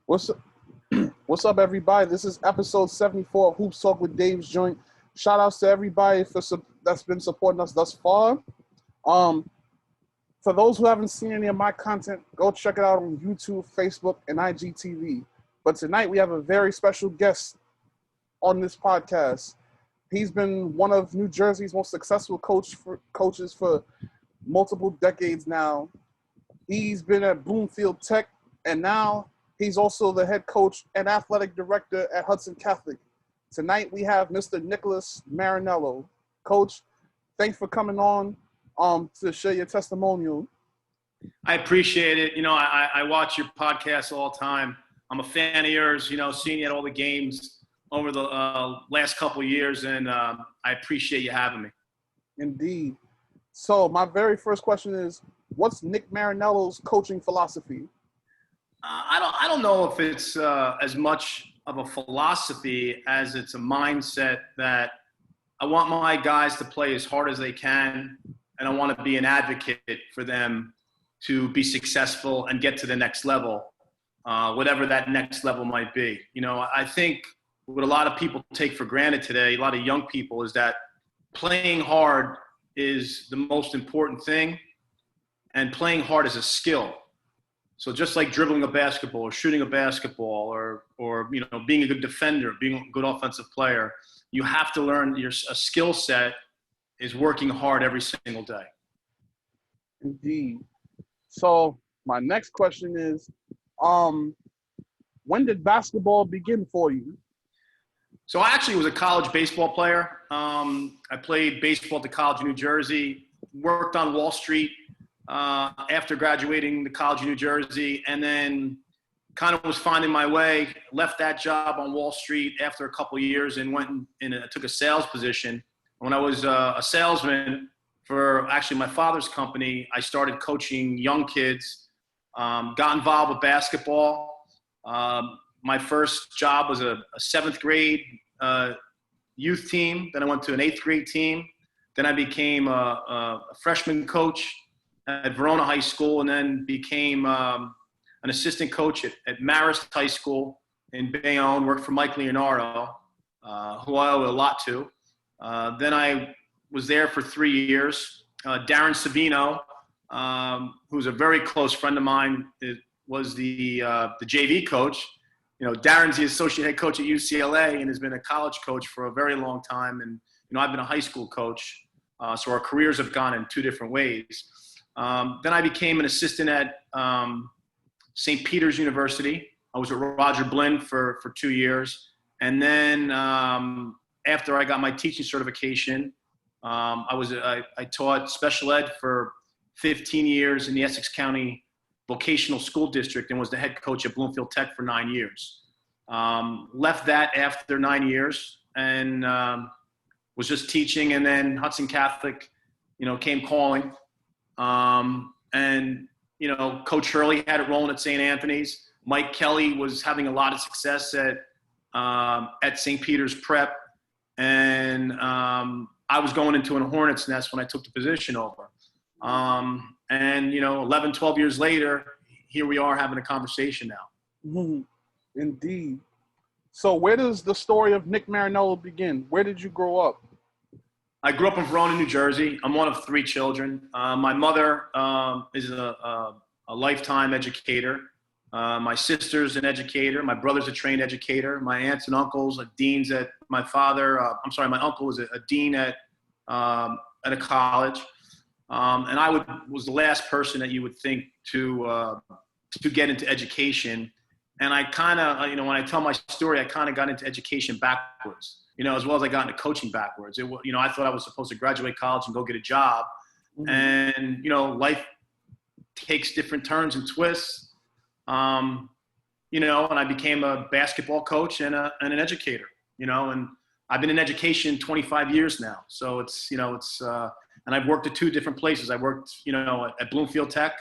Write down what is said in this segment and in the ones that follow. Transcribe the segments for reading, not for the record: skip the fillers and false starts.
What's up? What's up, everybody? This is episode 74 of Hoops Talk with Dave's Joint. Shout outs to everybody that's been supporting us thus far. For those who haven't seen any of my content, go check it out on YouTube, Facebook, and IGTV. But tonight we have a very special guest on this podcast. He's been one of New Jersey's most successful coaches for multiple decades now. He's been at Bloomfield Tech, and now he's also the head coach and athletic director at Hudson Catholic. Tonight we have Mr. Nick Mariniello. Coach, thanks for coming on to share your testimonial. I appreciate it. I watch your podcast all the time. I'm a fan of yours, seeing you at all the games over the last couple of years, and I appreciate you having me. Indeed. So my very first question is, what's Nick Mariniello's coaching philosophy? I don't know if it's as much of a philosophy as it's a mindset that I want my guys to play as hard as they can, and I want to be an advocate for them to be successful and get to the next level, whatever that next level might be. I think what a lot of people take for granted today, a lot of young people, is that playing hard is the most important thing, and playing hard is a skill. So just like dribbling a basketball or shooting a basketball or being a good defender, being a good offensive player, you have to learn a skill set is working hard every single day. Indeed. So my next question is, when did basketball begin for you? So I actually was a college baseball player. I played baseball at the College of New Jersey, worked on Wall Street after graduating the College of New Jersey, and then kind of was finding my way, left that job on Wall Street after a couple of years and went and took a sales position. When I was a salesman for actually my father's company, I started coaching young kids, got involved with basketball. My first job was a seventh grade youth team. Then I went to an eighth grade team. Then I became a freshman coach at Verona High School, and then became an assistant coach at Marist High School in Bayonne, worked for Mike Leonardo, who I owe a lot to. Then I was there for 3 years. Darren Savino, who's a very close friend of mine, was the JV coach. Darren's the associate head coach at UCLA and has been a college coach for a very long time. And, I've been a high school coach. So our careers have gone in two different ways. Then I became an assistant at St. Peter's University. I was at Roger Blinn for 2 years. And then after I got my teaching certification, I taught special ed for 15 years in the Essex County Vocational School District and was the head coach at Bloomfield Tech for 9 years. Left that after 9 years and was just teaching. And then Hudson Catholic, came calling. Coach Hurley had it rolling at St. Anthony's. Mike Kelly was having a lot of success at St. Peter's Prep. And I was going into a hornet's nest when I took the position over. 11, 12 years later, here we are having a conversation now. Mm-hmm. Indeed. So where does the story of Nick Mariniello begin? Where did you grow up? I grew up in Verona, New Jersey. I'm one of 3 children. My mother is a lifetime educator. My sister's an educator. My brother's a trained educator. My aunts and uncles are deans at my uncle was a dean at a college. And I was the last person that you would think to get into education. And I kind of, when I tell my story, I kind of got into education backwards, as well as I got into coaching backwards. I thought I was supposed to graduate college and go get a job. Mm-hmm. And, life takes different turns and twists, and I became a basketball coach and an educator, and I've been in education 25 years now. So and I've worked at 2 different places. I worked, at Bloomfield Tech.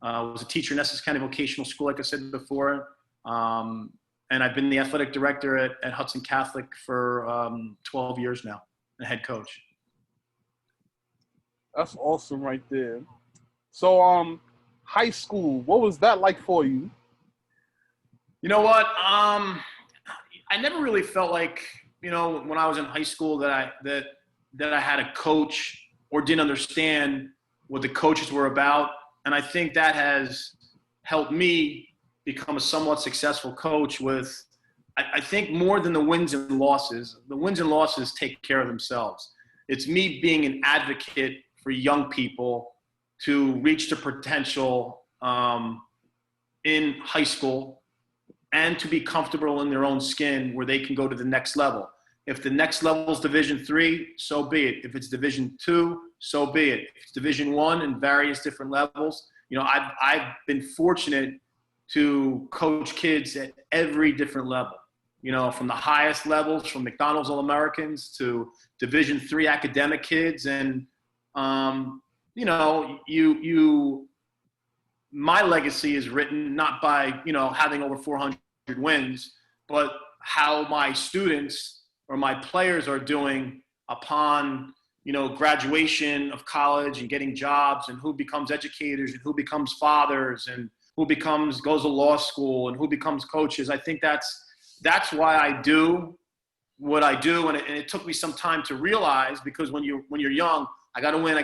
I was a teacher in Essex County Vocational School, like I said before. And I've been the athletic director at Hudson Catholic for 12 years now, and head coach. That's awesome right there. So high school, what was that like for you? You know what? I never really felt like, when I was in high school that I had a coach or didn't understand what the coaches were about. And I think that has helped me become a somewhat successful coach with, I think, more than the wins and losses. The wins and losses take care of themselves. It's me being an advocate for young people to reach their potential in high school and to be comfortable in their own skin where they can go to the next level. If the next level is Division III, so be it. If it's Division II, so be it. If it's Division I and various different levels, I've been fortunate to coach kids at every different level. From the highest levels, from McDonald's All-Americans to Division III academic kids. And, my legacy is written not by, having over 400 wins, but how my students or my players are doing upon, graduation of college and getting jobs, and who becomes educators and who becomes fathers and who goes to law school and who becomes coaches. I think that's why I do what I do. And it took me some time to realize, because when you're young, I got to win.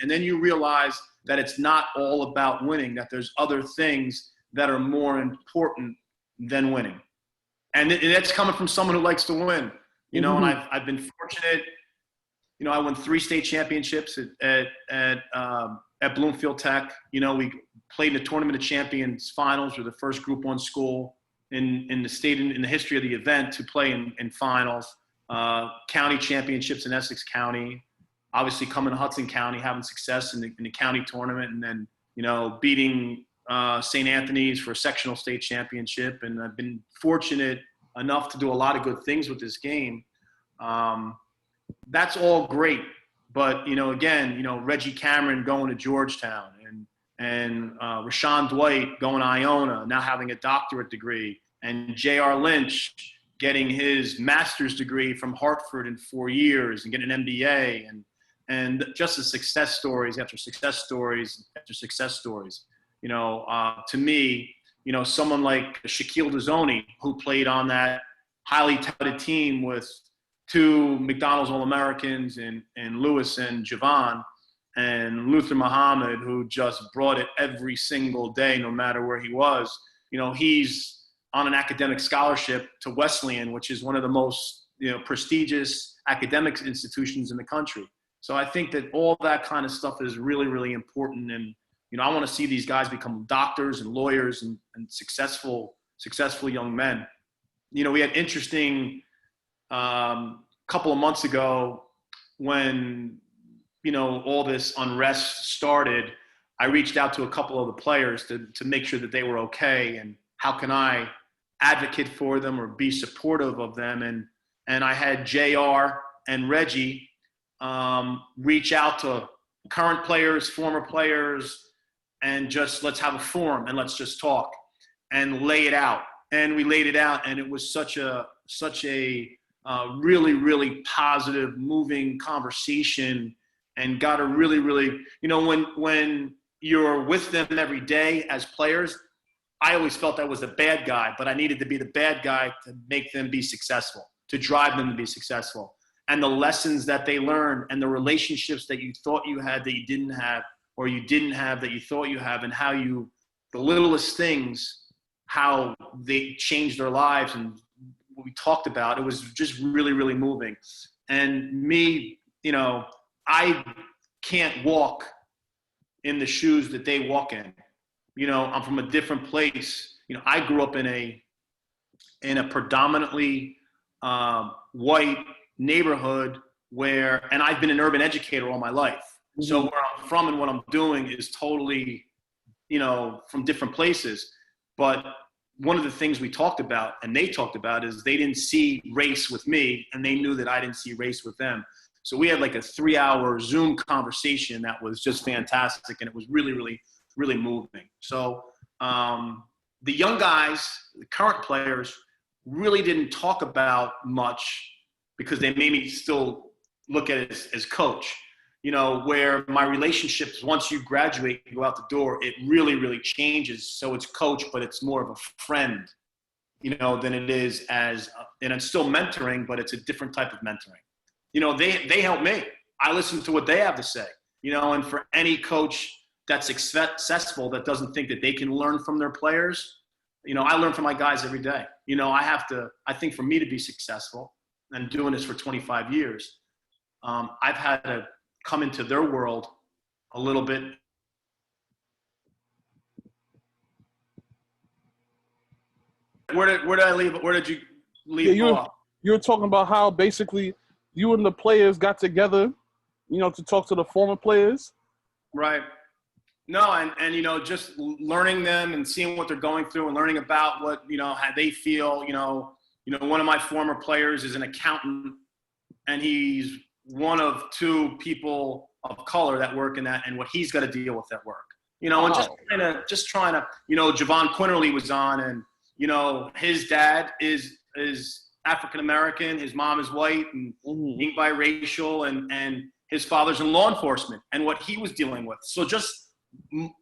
And then you realize that it's not all about winning, that there's other things that are more important than winning. And that's coming from someone who likes to win, and I've been fortunate. I won 3 state championships at Bloomfield Tech. We played in the Tournament of Champions finals. We're the first Group 1 school in the state, in the history of the event, to play in finals. County championships in Essex County, obviously coming to Hudson County, having success in the county tournament, and then, beating St. Anthony's for a sectional state championship. And I've been fortunate enough to do a lot of good things with this game. That's all great. But, again, Reggie Cameron going to Georgetown and Rashon Dwight going to Iona, now having a doctorate degree, and J.R. Lynch getting his master's degree from Hartford in 4 years and getting an MBA, and just the success stories after success stories after success stories. To me, someone like Shaquille Dezzoni, who played on that highly touted team with 2 McDonald's All-Americans and Lewis and Jahvon, and Luther Muhammad, who just brought it every single day, no matter where he was. He's on an academic scholarship to Wesleyan, which is one of the most, prestigious academic institutions in the country. So I think that all that kind of stuff is really, really important. And, I want to see these guys become doctors and lawyers and successful young men. We had interesting couple of months ago when, all this unrest started. I reached out to a couple of the players to make sure that they were okay, and how can I advocate for them or be supportive of them. And I had JR and Reggie reach out to current players, former players, and just let's have a forum and let's just talk and lay it out. And we laid it out, and it was such a really, really positive, moving conversation, and got a really, really, when you're with them every day as players, I always felt I was the bad guy, but I needed to be the bad guy to make them be successful, to drive them to be successful. And the lessons that they learned, and the relationships that you thought you had that you didn't have, or you didn't have that you thought you have, and how the littlest things, how they changed their lives, and what we talked about, it was just really, really moving. And me, I can't walk in the shoes that they walk in. I'm from a different place. I grew up in a predominantly white neighborhood and I've been an urban educator all my life. Mm-hmm. So where I'm from and what I'm doing is totally, from different places. But one of the things we talked about, and they talked about, is they didn't see race with me, and they knew that I didn't see race with them. So we had like a 3-hour Zoom conversation that was just fantastic, and it was really, really, really moving. So the young guys, the current players, really didn't talk about much because they made me still look at it as coach. you know, where my relationships, once you graduate, you go out the door, it really, really changes. So it's coach, but it's more of a friend, you know, than it is as, and it's still mentoring, but it's a different type of mentoring. You know, they help me. I listen to what they have to say, you know, and for any coach that's successful that doesn't think that they can learn from their players, you know, I learn from my guys every day. You know, I think for me to be successful and doing this for 25 years, I've had to come into their world a little bit. Where did I leave? Where did you leave off? You were talking about how basically you and the players got together, you know, to talk to the former players. Right. No, and you know, just learning them and seeing what they're going through and learning about what, you know, how they feel. You know, one of my former players is an accountant, and he's one of two people of color that work in that, and what he's got to deal with at work. You know, and just trying to, you know, Jahvon Quinerly was on, and you know, his dad is African American, his mom is white, and being biracial, and his father's in law enforcement, and what he was dealing with. So just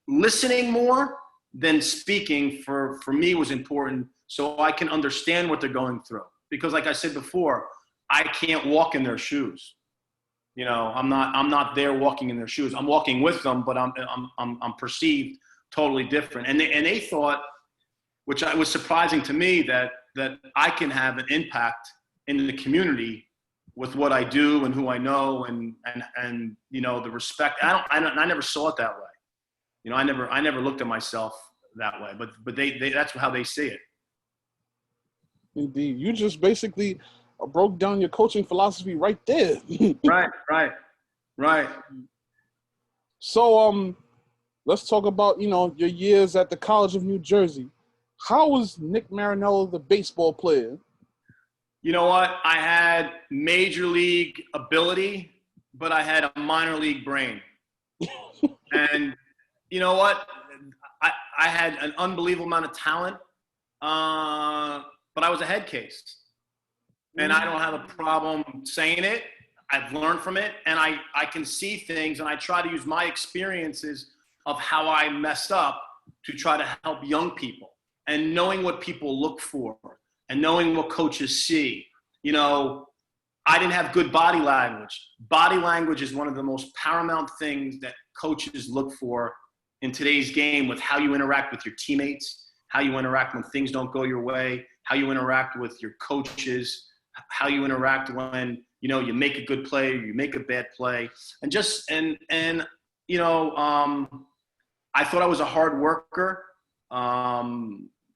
listening more than speaking for me was important, so I can understand what they're going through. Because like I said before, I can't walk in their shoes. You know, I'm not there walking in their shoes. I'm walking with them, but I'm perceived totally different. And they thought, which was surprising to me, that I can have an impact in the community with what I do and who I know, and you know, the respect. I never saw it that way. You know, I never looked at myself that way, but they that's how they see it. Indeed. You just basically broke down your coaching philosophy right there. Right. So let's talk about, you know, your years at the College of New Jersey. How was Nick Mariniello the baseball player? You know what? I had major league ability, but I had a minor league brain. And you know what? I had an unbelievable amount of talent, but I was a head case. And I don't have a problem saying it. I've learned from it, and I can see things, and I try to use my experiences of how I messed up to try to help young people, and knowing what people look for and knowing what coaches see. You know, I didn't have good body language. Body language is one of the most paramount things that coaches look for in today's game, with how you interact with your teammates, how you interact when things don't go your way, how you interact with your coaches, how you interact when, you know, you make a good play or you make a bad play. And just, and you know, I thought I was a hard worker,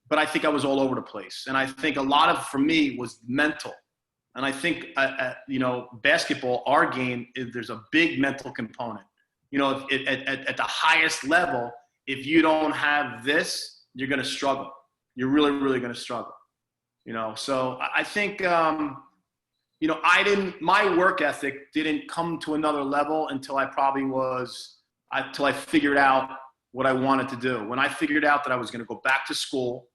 but I think I was all over the place. And I think a lot of, for me, was mental. And I think, you know, basketball, our game, there's a big mental component. You know, at the highest level, if you don't have this, you're going to struggle. You're really, really going to struggle. You know, so I think, you know, my work ethic didn't come to another level until until I figured out what I wanted to do. When I figured out that I was going to go back to school,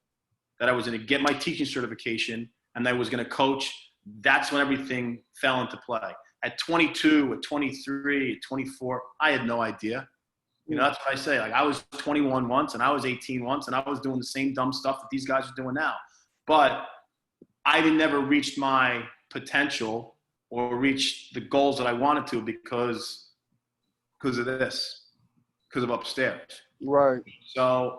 that I was going to get my teaching certification, and that I was going to coach, that's when everything fell into play. At 22, at 23, at 24, I had no idea. You know, that's what I say. Like, I was 21 once, and I was 18 once, and I was doing the same dumb stuff that these guys are doing now. But I never reached my potential or reached the goals that I wanted to because of this, because of upstairs. Right. So,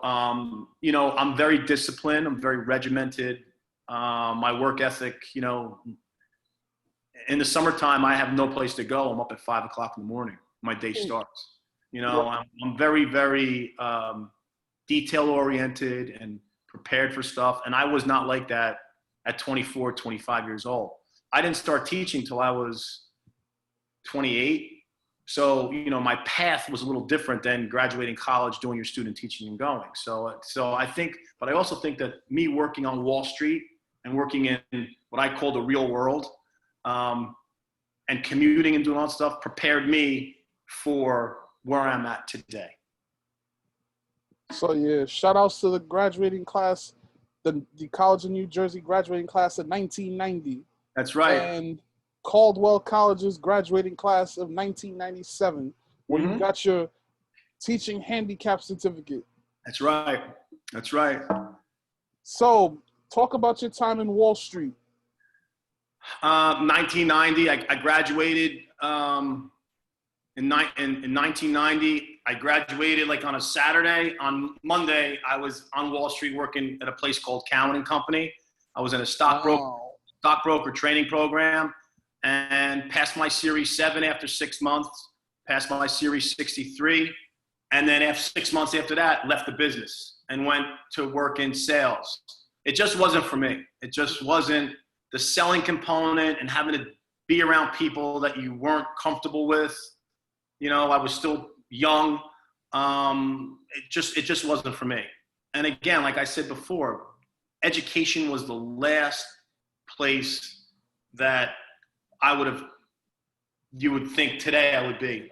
you know, I'm very disciplined. I'm very regimented. My work ethic, you know, in the summertime, I have no place to go. I'm up at 5 o'clock in the morning. My day starts. You know, I'm very, very detail oriented and prepared for stuff. And I was not like that at 24, 25 years old. I didn't start teaching till I was 28. So, you know, my path was a little different than graduating college, doing your student teaching and going. So I think, but I also think that me working on Wall Street and working in what I call the real world, and commuting and doing all that stuff prepared me for where I'm at today. So yeah, shout outs to the graduating class, the College of New Jersey graduating class of 1990. That's right. And Caldwell College's graduating class of 1997, where you got your teaching handicap certificate. That's right. That's right. So, talk about your time in Wall Street. 1990, I graduated in 1990. I graduated like on a Saturday. On Monday, I was on Wall Street working at a place called Cowan and Company. I was in a stockbroker training program, and passed my Series 7 after 6 months, passed my Series 63, and then after 6 months after that, left the business and went to work in sales. It just wasn't for me. It just wasn't the selling component and having to be around people that you weren't comfortable with. You know, I was still young. It just wasn't for me. And again, like I said before, education was the last place that you would think today I would be.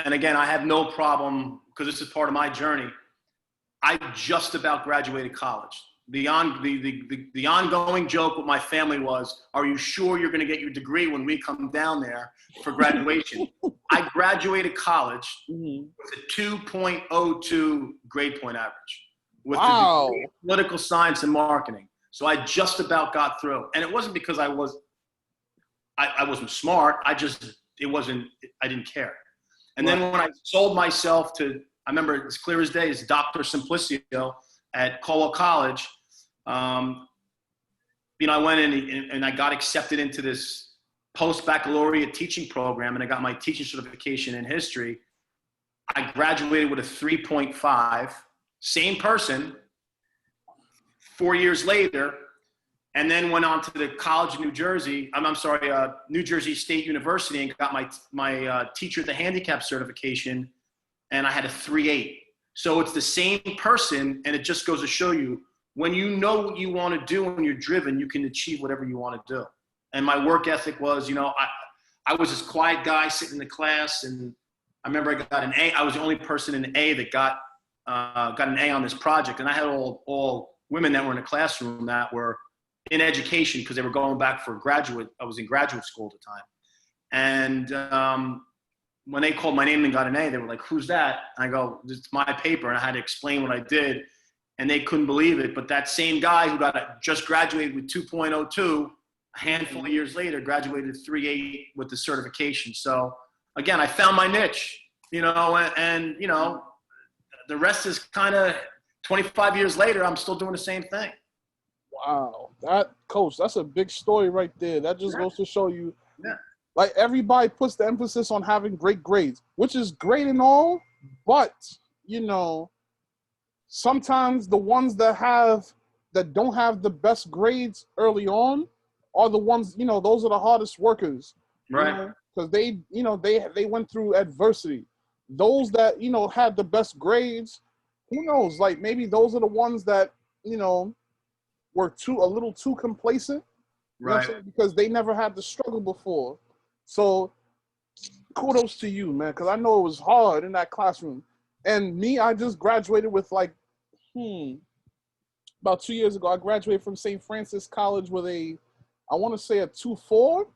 And again, I have no problem, because this is part of my journey. I just about graduated college. The ongoing joke with my family was, are you sure you're going to get your degree when we come down there for graduation? I graduated college with a 2.02 grade point average with the degree in political science and marketing. So I just about got through. And it wasn't because I wasn't smart. I didn't care. And then when I sold myself to, I remember as clear as day, is Dr. Simplicio at Caldwell College. I went in and I got accepted into this post-baccalaureate teaching program, and I got my teaching certification in history. I graduated with a 3.5, same person, 4 years later, and then went on to the College of New Jersey. New Jersey State University, and got my teacher at the handicap certification, and I had a 3.8. So it's the same person, and it just goes to show you, when you know what you want to do and you're driven, you can achieve whatever you want to do. And my work ethic was, I was this quiet guy sitting in the class, and I remember I got an A. I was the only person in A that got an A on this project, and I had all women that were in the classroom that were in education because they were going back for graduate. I was in graduate school at the time, and when they called my name and got an A, they were like, "Who's that?" And I go, "It's my paper," and I had to explain what I did, and they couldn't believe it. But that same guy who just graduated with 2.02, a handful of years later, graduated 3.8 with the certification. So again, I found my niche, and the rest is kind of 25 years later, I'm still doing the same thing. Wow. That's a big story right there. That just goes to show you, like, everybody puts the emphasis on having great grades, which is great and all, but, sometimes the ones that don't have the best grades early on are the ones, those are the hardest workers. Right. Because they went through adversity. Those that, had the best grades, who knows? Like, maybe those are the ones that, were a little too complacent. Right. Because they never had the struggle before. So kudos to you, man, because I know it was hard in that classroom. And me, I just graduated with about 2 years ago, I graduated from St. Francis College with I want to say a 2.4.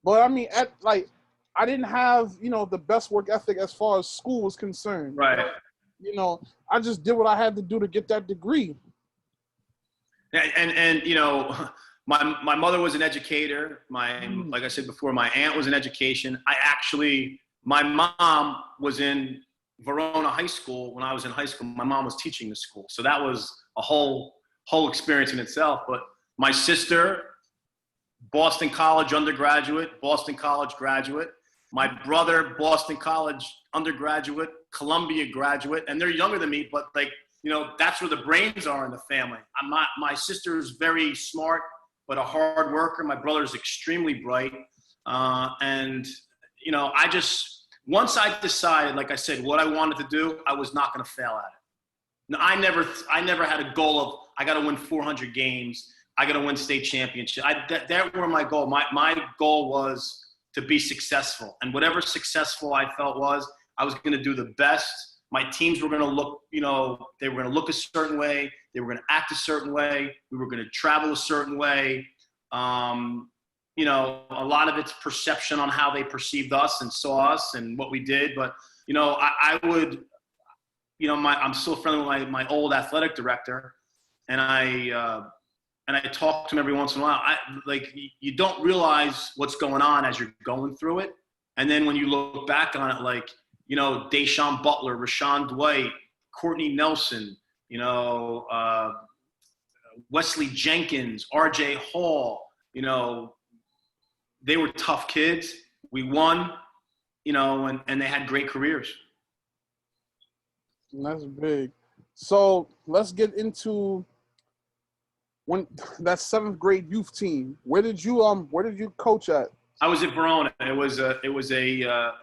But I mean, I didn't have, the best work ethic as far as school was concerned. Right. I just did what I had to do to get that degree. And my mother was an educator. Like I said before, my aunt was in education. My mom was in Verona High School when I was in high school. My mom was teaching the school. So that was a whole experience in itself. But my sister, Boston College undergraduate, Boston College graduate. My brother, Boston College undergraduate, Columbia graduate. And they're younger than me, but that's where the brains are in the family. My sister is very smart, but a hard worker. My brother's extremely bright. Once I decided, like I said, what I wanted to do, I was not going to fail at it. Now, I never had a goal of, I got to win 400 games. I got to win state championship. That were my goal. My goal was to be successful. And whatever successful I felt was, I was going to do the best. My teams were going to look, they were going to look a certain way. They were going to act a certain way. We were going to travel a certain way. you know, a lot of it's perception on how they perceived us and saw us and what we did. But, you know, I would, you know, I'm still friendly with my old athletic director, and I talk to him every once in a while. You don't realize what's going on as you're going through it. And then when you look back on it, like, you know, Deshaun Butler, Rashon Dwight, Courtney Nelson, you know, Wesley Jenkins, RJ Hall, you know, they were tough kids. We won, you know, and they had great careers. That's big. So let's get into when that 7th grade youth team. Where did you coach at? I was at Verona. It was a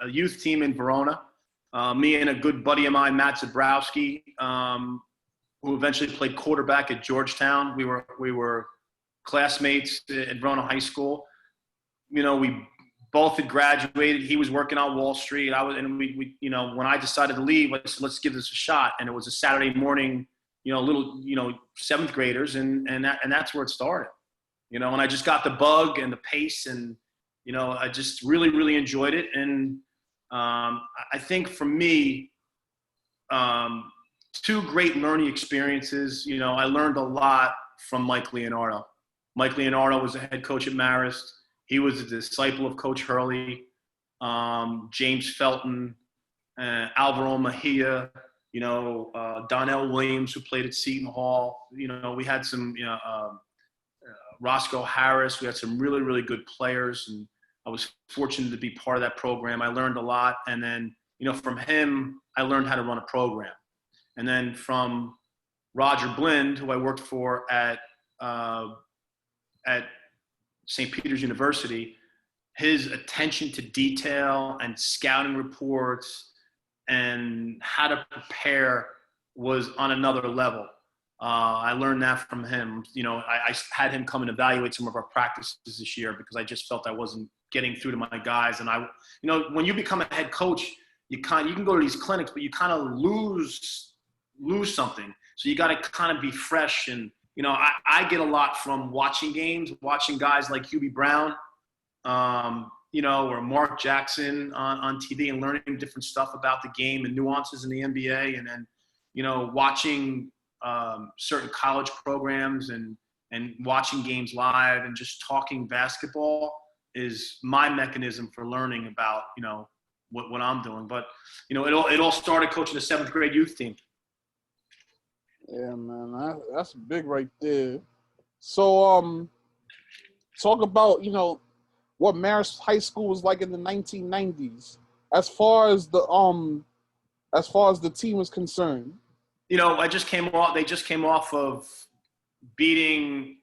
youth team in Verona. Me and a good buddy of mine, Matt Zabrowski, who eventually played quarterback at Georgetown. We were classmates at Verona High School. You know, we both had graduated. He was working on Wall Street. We you know, when I decided to leave, let's give this a shot. And it was a Saturday morning, you know, little, you know, 7th graders, and that's where it started. You know, and I just got the bug and the pace, and you know, I just really, really enjoyed it. And I think for me, 2 great learning experiences. You know, I learned a lot from Mike Leonardo. Mike Leonardo was the head coach at Marist. He was a disciple of Coach Hurley, James Felton, Alvaro Mejia, you know, Donnell Williams, who played at Seton Hall. You know, we had some, you know, Roscoe Harris. We had some really, really good players, and I was fortunate to be part of that program. I learned a lot. And then, you know, from him, I learned how to run a program. And then from Roger Blind, who I worked for at St. Peter's University, his attention to detail and scouting reports and how to prepare was on another level. I learned that from him. You know, I had him come and evaluate some of our practices this year because I just felt I wasn't getting through to my guys. And you know, when you become a head coach, you can go to these clinics, but you kind of lose something. So you got to kind of be fresh. And, you know, I get a lot from watching games, watching guys like Hubie Brown, you know, or Mark Jackson on TV, and learning different stuff about the game and nuances in the NBA. And then, you know, watching certain college programs and watching games live and just talking basketball is my mechanism for learning about, you know, what I'm doing. But, you know, it all started coaching the 7th grade youth team. Yeah, man, that's big right there. So, talk about, you know, what Marist High School was like in the 1990s, as far as the team was concerned. You know, they just came off of beating,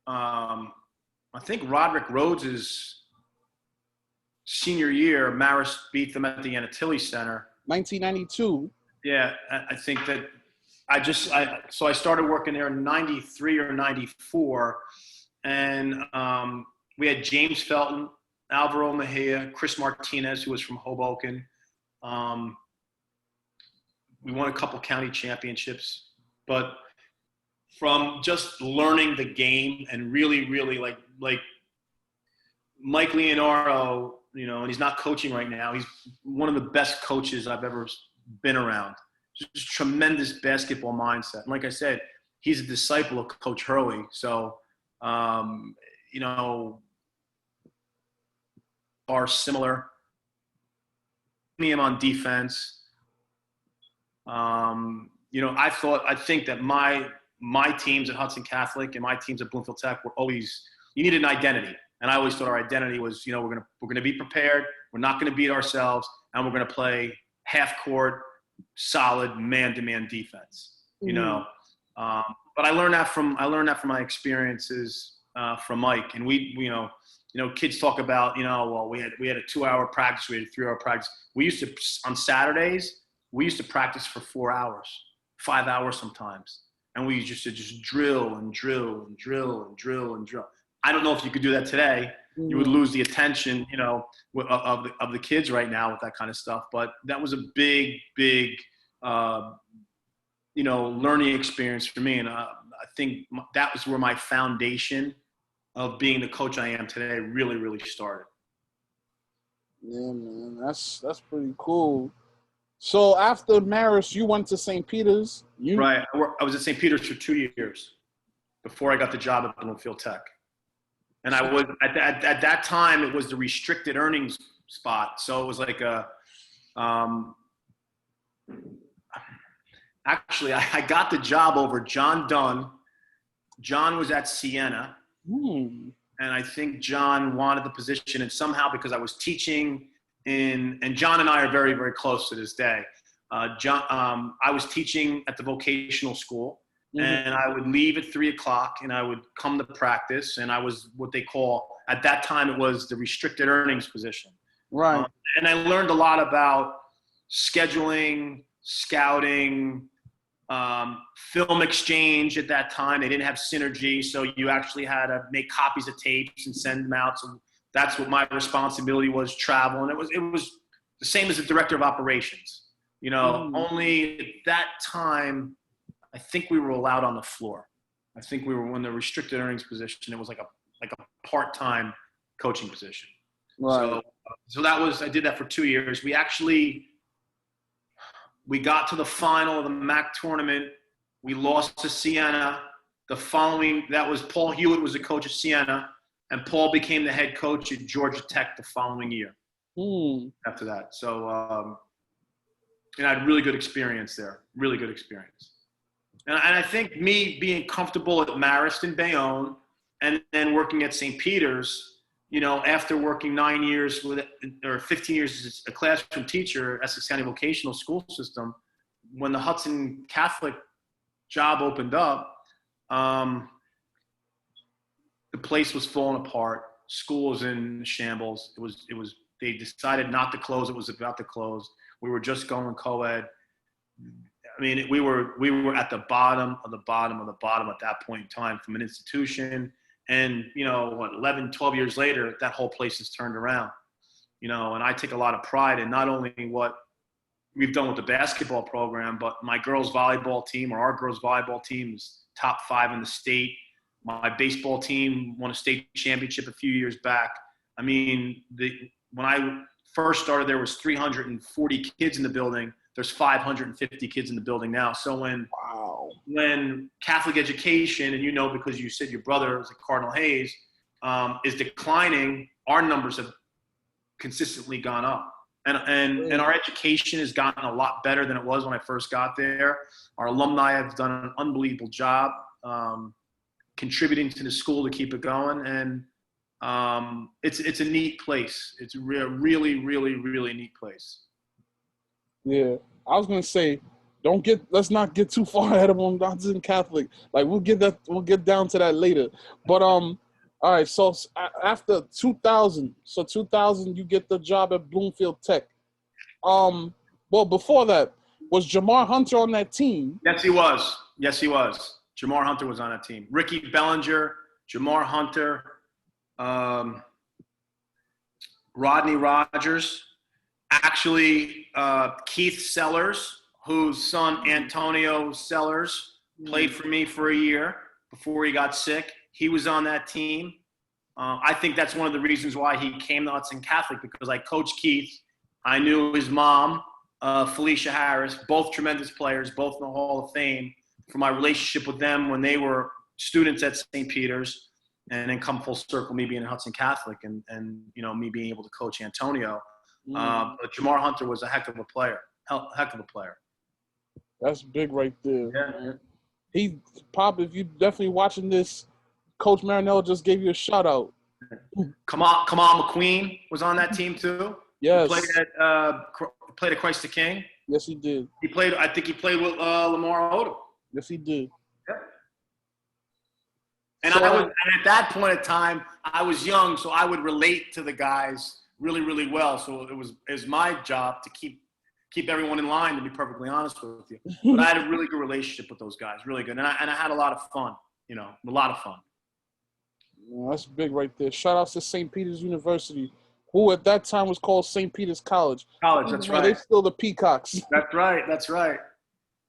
I think Roderick Rhodes' senior year. Marist beat them at the Antilles Center. 1992. Yeah, I think that so I started working there in 93 or 94, and we had James Felton, Alvaro Mejia, Chris Martinez, who was from Hoboken. We won a couple county championships, but from just learning the game and really, really like Mike Leonardo, you know, and he's not coaching right now. He's one of the best coaches I've ever been around. Just tremendous basketball mindset. And like I said, he's a disciple of Coach Hurley. So, you know, are similar. Me on defense. You know, I think that my teams at Hudson Catholic and my teams at Bloomfield Tech were always, you needed an identity. And I always thought our identity was, you know, we're gonna be prepared. We're not gonna beat ourselves, and we're gonna play half court, solid man-to-man defense. You know, but I learned that from my experiences from Mike. And we, you know, kids talk about, you know, well, we had a 2-hour practice, we had a 3-hour practice. We used to, on Saturdays, we used to practice for 4 hours, 5 hours sometimes. And we used to just drill and drill and drill and drill and drill. I don't know if you could do that today. You would lose the attention, you know, of the kids right now with that kind of stuff. But that was a big, you know, learning experience for me. And I think that was where my foundation of being the coach I am today really, really started. Yeah, man, that's pretty cool. So after Marist, you went to St. Peter's. Right. I was at St. Peter's for 2 years before I got the job at Bloomfield Tech. And I was at that time, it was the restricted earnings spot. So it was like actually, I got the job over John Dunn. John was at Siena. And I think John wanted the position. And somehow, because I was teaching and John and I are very, very close to this day. I was teaching at the vocational school. And I would leave at 3:00 and I would come to practice. And I was what they call, at that time, it was the restricted earnings position. Right. And I learned a lot about scheduling, scouting, film exchange at that time. They didn't have Synergy. So you actually had to make copies of tapes and send them out. So that's what my responsibility was, travel. And it was the same as the director of operations. Only at that time, I think we were allowed on the floor. I think we were in the restricted earnings position. It was like a part-time coaching position. Right. So I did that for 2 years. We got to the final of the MAC tournament. We lost to Siena. That was Paul Hewitt was the coach of Siena, and Paul became the head coach at Georgia Tech the following year. After that. So, and I had really good experience there. Really good experience. And I think me being comfortable at Marist and Bayonne and then working at St. Peter's, after working 9 years or 15 years as a classroom teacher at Essex County vocational school system, when the Hudson Catholic job opened up, the place was falling apart. School was in shambles. They decided not to close. It was about to close. We were just going co-ed. I mean, we were at the bottom of the bottom of the bottom at that point in time from an institution. And, 11, 12 years later, that whole place has turned around, and I take a lot of pride in not only what we've done with the basketball program, but my girls volleyball team, or our girls volleyball team, is top 5 in the state. My baseball team won a state championship a few years back. I mean, when I first started, there was 340 kids in the building. There's 550 kids in the building now. So when Catholic education, and because you said your brother is at Cardinal Hayes, is declining, our numbers have consistently gone up. And our education has gotten a lot better than it was when I first got there. Our alumni have done an unbelievable job contributing to the school to keep it going. And it's a neat place. It's a really, really, really neat place. Yeah, I was gonna say, let's not get too far ahead of them. Hudson Catholic, like we'll get down to that later. But all right. So after 2000, you get the job at Bloomfield Tech. Well, before that, was Jamar Hunter on that team? Yes, he was. Jamar Hunter was on that team. Ricky Bellinger, Jamar Hunter, Rodney Rogers. Actually, Keith Sellers, whose son Antonio Sellers played for me for a year before he got sick. He was on that team. I think that's one of the reasons why he came to Hudson Catholic, because I coached Keith. I knew his mom, Felicia Harris, both tremendous players, both in the Hall of Fame, for my relationship with them when they were students at St. Peter's, and then come full circle, me being at Hudson Catholic and me being able to coach Antonio. But Jamar Hunter was a heck of a player. That's big right there. Yeah. If you're definitely watching this, Coach Mariniello just gave you a shout out. Kamal McQueen was on that team too. Yes. He played at Christ the King. Yes, he did. I think he played with Lamar Odom. Yes, he did. Yeah. And at that point in time, I was young, so I would relate to the guys really, really well. So it was my job to keep everyone in line, to be perfectly honest with you. But I had a really good relationship with those guys, really good. And I had a lot of fun, a lot of fun. Well, that's big right there. Shout out to St. Peter's University, who at that time was called St. Peter's College. That's right. They're still the Peacocks. That's right.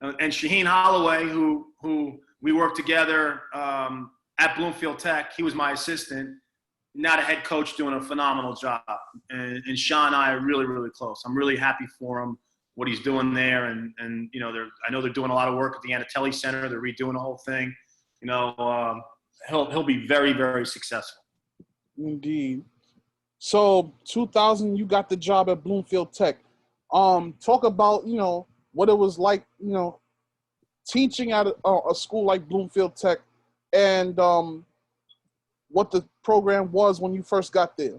And Shaheen Holloway, who we worked together at Bloomfield Tech, he was my assistant, now the head coach, doing a phenomenal job. And Sean and I are really, really close. I'm really happy for him, what he's doing there. And you know, I know they're doing a lot of work at the Anatelli Center. They're redoing the whole thing. You know, he'll be very, very successful. Indeed. So 2000, you got the job at Bloomfield Tech. Talk about, you know, what it was like, you know, teaching at a school like Bloomfield Tech, and what the program was when you first got there.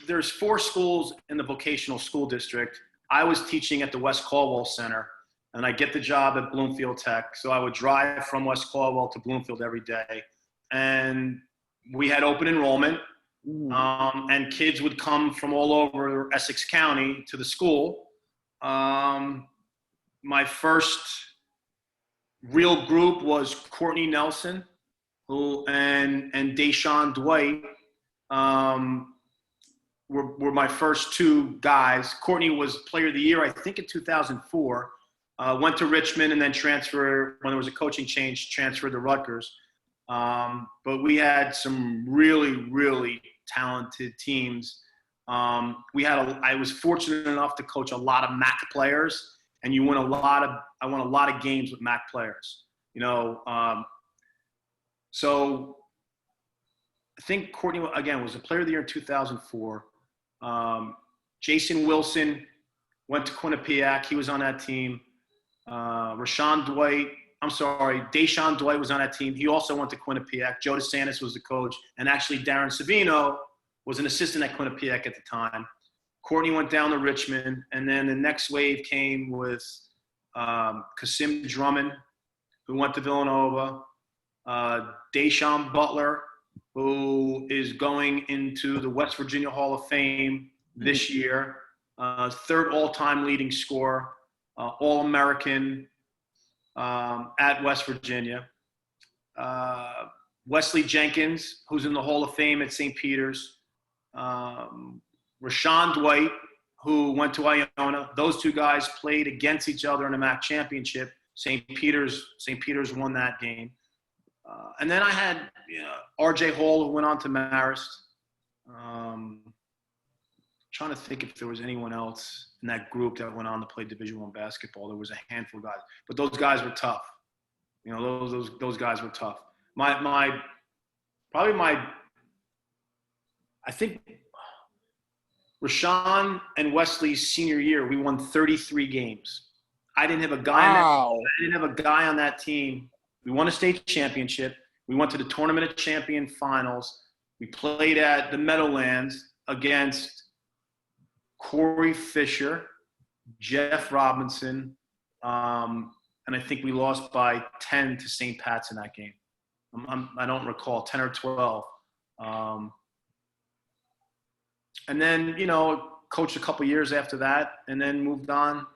There's 4 schools in the vocational school district. I was teaching at the West Caldwell Center, and I get the job at Bloomfield Tech. So I would drive from West Caldwell to Bloomfield every day. And we had open enrollment, and kids would come from all over Essex County to the school. My first real group was Courtney Nelson, and Rashon Dwight were my first 2 guys. Courtney was Player of the Year, I think, in 2004. Went to Richmond and then transferred, when there was a coaching change, transferred to Rutgers. But we had some really, really talented teams. I was fortunate enough to coach a lot of MAC players, and I won a lot of games with MAC players. You know, so I think Courtney, again, was a Player of the Year in 2004. Jason Wilson went to Quinnipiac. He was on that team. Rashon Dwight was on that team. He also went to Quinnipiac. Joe DeSantis was the coach. And actually, Darren Savino was an assistant at Quinnipiac at the time. Courtney went down to Richmond. And then the next wave came with Casiem Drummond, who went to Villanova. Deshaun Butler, who is going into the West Virginia Hall of Fame this year. 3rd all-time leading scorer, All-American at West Virginia. Wesley Jenkins, who's in the Hall of Fame at St. Peter's. Rashon Dwight, who went to Iona. Those 2 guys played against each other in a MAC championship. St. Peter's won that game. And then I had R.J. Hall, who went on to Marist. Trying to think if there was anyone else in that group that went on to play Division I basketball. There was a handful of guys, but those guys were tough. You know, those guys were tough. I think Rashon and Wesley's senior year, we won 33 games. I didn't have a guy on that team. We won a state championship. We went to the Tournament of Champion finals. We played at the Meadowlands against Corey Fisher, Jeff Robinson, and I think we lost by 10 to St. Pat's in that game. I don't recall, 10 or 12. And then, you know, coached a couple years after that, and then moved on,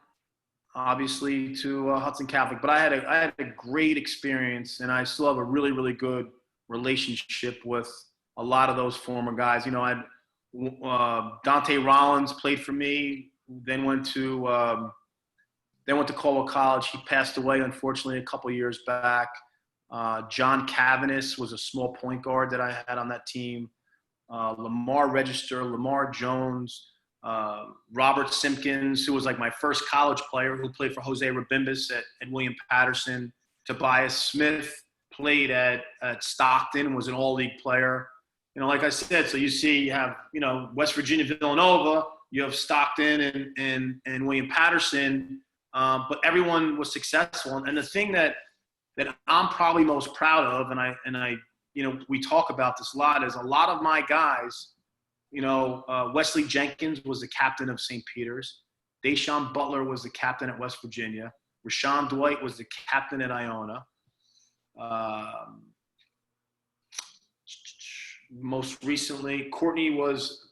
obviously, to Hudson Catholic. But I had a great experience, and I still have a really, really good relationship with a lot of those former guys. You know, Dante Rollins played for me, then went to Caldwell College. He passed away, unfortunately, a couple years back. John Cavanis was a small point guard that I had on that team. Lamar Register, Lamar Jones, Robert Simpkins, who was like my first college player, who played for Jose Rabimbas at William Patterson. Tobias Smith played at Stockton, was an all-league player. You know, like I said, so you have, you know, West Virginia, Villanova, you have Stockton and William Patterson, but everyone was successful. And the thing that I'm probably most proud of, and I, you know, we talk about this a lot, is a lot of my guys, you know, Wesley Jenkins was the captain of St. Peter's. Deshaun Butler was the captain at West Virginia. Rashon Dwight was the captain at Iona. Most recently, Courtney was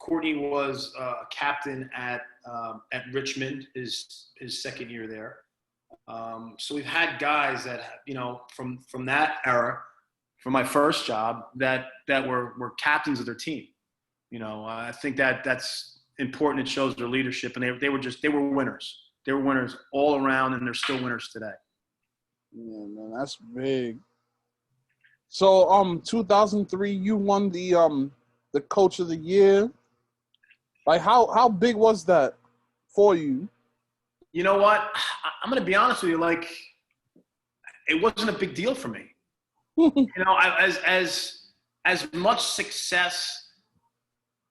a captain at Richmond, his second year there. So we've had guys that, you know, from that era, from my first job, that were captains of their team. You know, I think that's important. It shows their leadership, and they were winners. They were winners all around, and they're still winners today. Yeah, man, that's big. So 2003, you won the Coach of the Year. Like how big was that for you? You know what? I'm going to be honest with you. Like, it wasn't a big deal for me. You know, as much success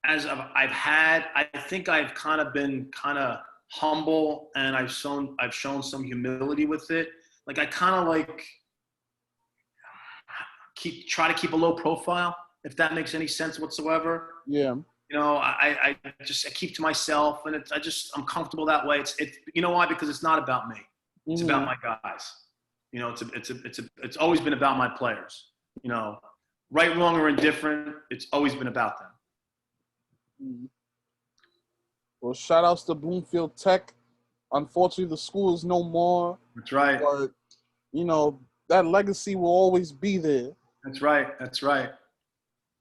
as I've had, I think I've kind of been kind of humble, and I've shown some humility with it. Like, I kind of like try to keep a low profile, if that makes any sense whatsoever. Yeah. You know, I keep to myself, and I'm comfortable that way. It's you know why? Because it's not about me. It's about my guys. You know, it's always been about my players. You know, right, wrong, or indifferent, it's always been about them. Well, shout outs to Bloomfield Tech. Unfortunately, the school is no more. That's right. But, you know, that legacy will always be there. That's right. That's right.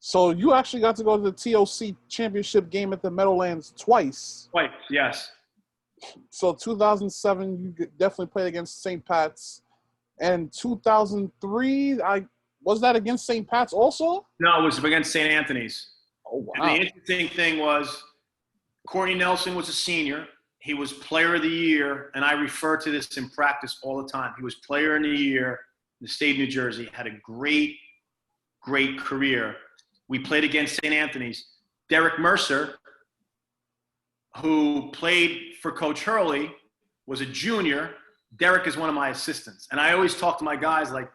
So you actually got to go to the TOC championship game at the Meadowlands twice. Twice, yes. So 2007, you definitely played against St. Pat's. And 2003, was that against St. Pat's also? No, it was against St. Anthony's. Oh, wow. And the interesting thing was Courtney Nelson was a senior. He was player of the year, and I refer to this in practice all the time. He was player of the year in the state of New Jersey, had a great, great career. We played against St. Anthony's. Derek Mercer, who played for Coach Hurley, was a junior. Derek is one of my assistants. And I always talk to my guys like,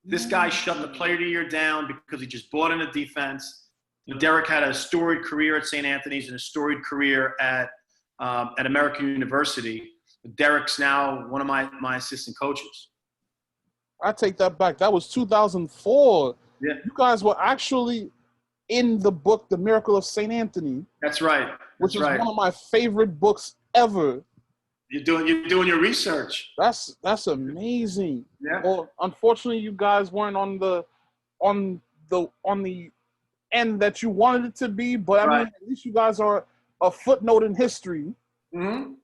this guy shut the player of the year down because he just bought in the defense. You know, Derek had a storied career at St. Anthony's and a storied career at American University. Derek's now one of my assistant coaches. I take that back. That was 2004. Yeah. You guys were actually in the book, The Miracle of St. Anthony. That's right. Which is one of my favorite books ever. You're doing your research. That's amazing. Yeah. Well, unfortunately, you guys weren't on the end that you wanted it to be, but I mean, at least you guys are a footnote in history. Mm-hmm.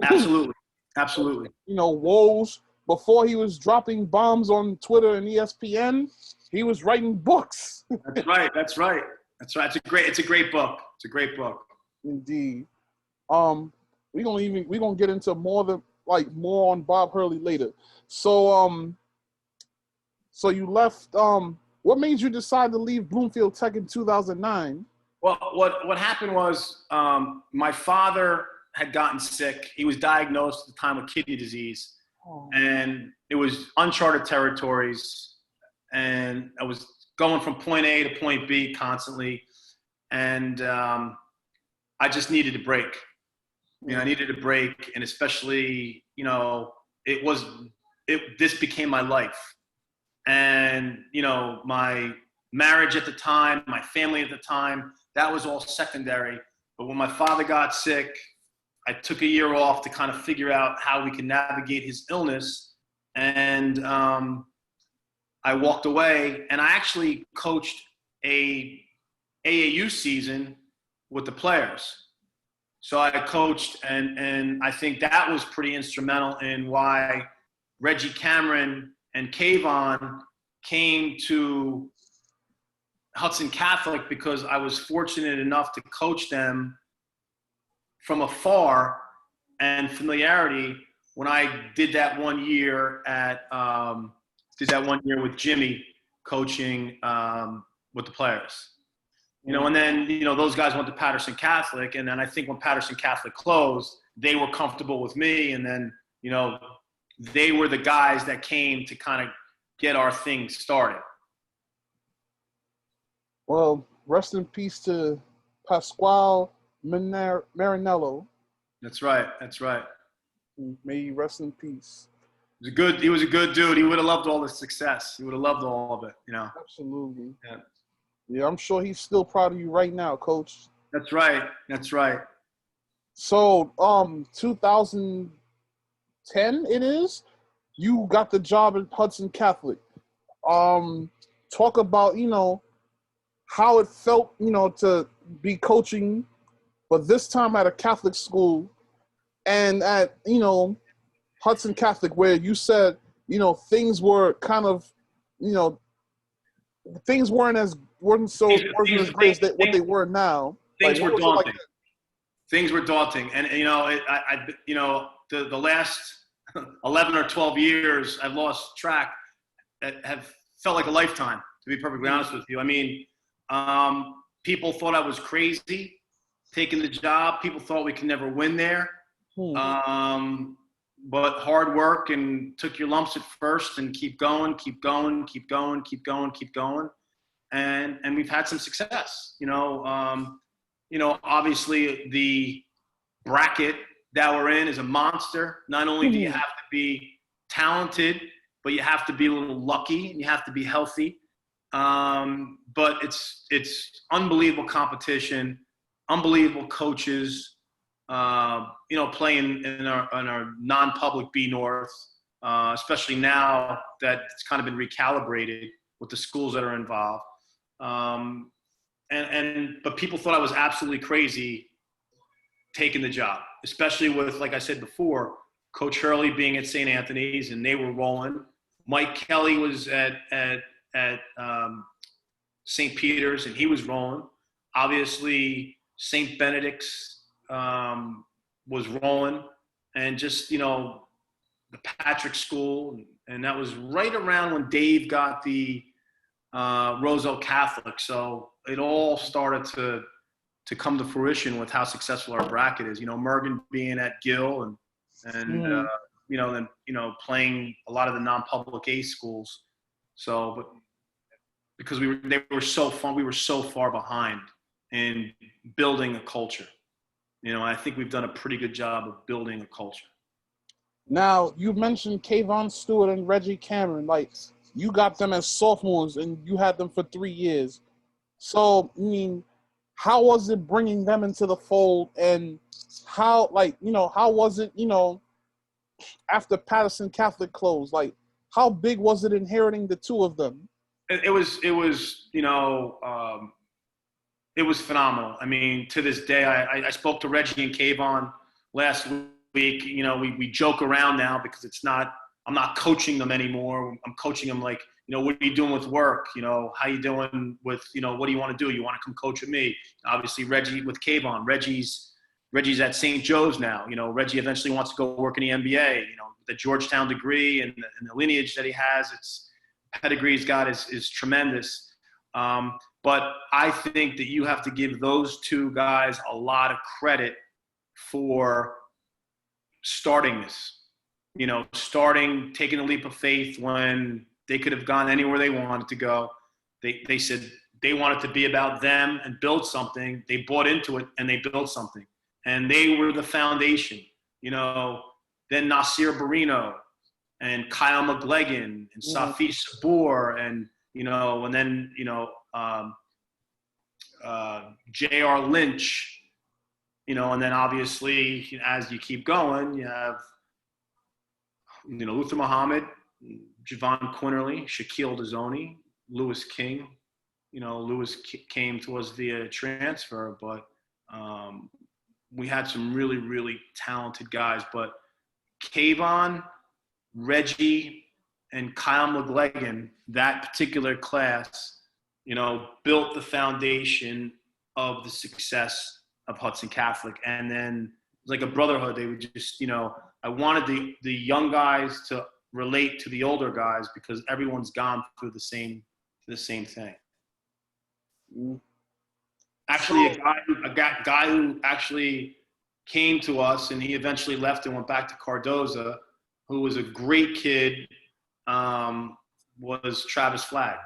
Absolutely. Absolutely. You know, Woj, before he was dropping bombs on Twitter and ESPN, he was writing books. That's right. That's right. That's right. It's a great book. It's a great book. Indeed. We're gonna get into more on Bob Hurley later. So so you left. What made you decide to leave Bloomfield Tech in 2009? Well, what happened was my father had gotten sick. He was diagnosed at the time with kidney disease, and it was uncharted territories. And I was going from point A to point B constantly, and I just needed a break. You know, I needed a break, and especially, you know, this became my life. And, you know, my marriage at the time, my family at the time, that was all secondary. But when my father got sick, I took a year off to kind of figure out how we can navigate his illness. And I walked away, and I actually coached a AAU season with the players. So I coached, and I think that was pretty instrumental in why Reggie Cameron and Kavon came to Hudson Catholic, because I was fortunate enough to coach them from afar and familiarity when I did that 1 year with Jimmy coaching with the players. You know, and then, you know, those guys went to Patterson Catholic, and then I think when Patterson Catholic closed, they were comfortable with me, and then, you know, they were the guys that came to kind of get our thing started. Well, rest in peace to Pasquale Marinello. That's right. That's right. May he rest in peace. He was a good dude. He would have loved all the success. He would have loved all of it, you know. Absolutely. Yeah. Yeah, I'm sure he's still proud of you right now, Coach. That's right. That's right. So, 2010 it is, you got the job at Hudson Catholic. Talk about, you know, how it felt, you know, to be coaching, but this time at a Catholic school and at, you know, Hudson Catholic, where you said, you know, things were kind of, you know, things weren't as great as what they were now. Things were daunting. Things were daunting, and the last 11 or 12 years I've lost track. Have felt like a lifetime, to be perfectly honest with you. I mean, people thought I was crazy taking the job. People thought we could never win there. But hard work and took your lumps at first and keep going. And we've had some success, obviously the bracket that we're in is a monster. Not only do you have to be talented, but you have to be a little lucky and you have to be healthy. But it's unbelievable competition, unbelievable coaches, playing in our non-public B North, especially now that it's kind of been recalibrated with the schools that are involved. But people thought I was absolutely crazy taking the job, especially with, like I said before, Coach Hurley being at St. Anthony's and they were rolling. Mike Kelly was at St. Peter's and he was rolling. Obviously, St. Benedict's was rolling, and just the Patrick School, and that was right around when Dave got the Roselle Catholic. So it all started to come to fruition with how successful our bracket is. Mergen being at Gill and playing a lot of the non-public A schools. So, but because they were so fun, we were so far behind in building a culture. I think we've done a pretty good job of building a culture. Now, you mentioned Kavon Stewart and Reggie Cameron. Like, you got them as sophomores and you had them for 3 years. So, how was it bringing them into the fold, and how was it, after Patterson Catholic closed? Like, how big was it inheriting the two of them? It was phenomenal. I mean, to this day, I spoke to Reggie and Kavon last week. We joke around now because I'm not coaching them anymore. I'm coaching them like, what are you doing with work? How you doing with, what do you want to do? You want to come coach with me? Obviously, Reggie with Kavon. Reggie's at St. Joe's now. Reggie eventually wants to go work in the NBA. The Georgetown degree and the lineage that he has, pedigree he's got is tremendous. But I think that you have to give those two guys a lot of credit for starting this. Taking a leap of faith when they could have gone anywhere they wanted to go. They said they wanted to be about them and build something. They bought into it and they built something. And they were the foundation. Then Nasir Barino and Kyle McGlegin and Safi Sabur and then J.R. Lynch, and then obviously as you keep going, you have Luther Muhammad, Jahvon Quinerly, Shaquille Dezzoni, Lewis King. Lewis came to us via transfer, but we had some really, really talented guys. But Kavon, Reggie, and Kyle McGlegin, that particular class, built the foundation of the success of Hudson Catholic. And then like a brotherhood, they would just, I wanted the young guys to relate to the older guys because everyone's gone through the same thing. Actually, a guy who actually came to us and he eventually left and went back to Cardozo, who was a great kid, was Travis Flagg.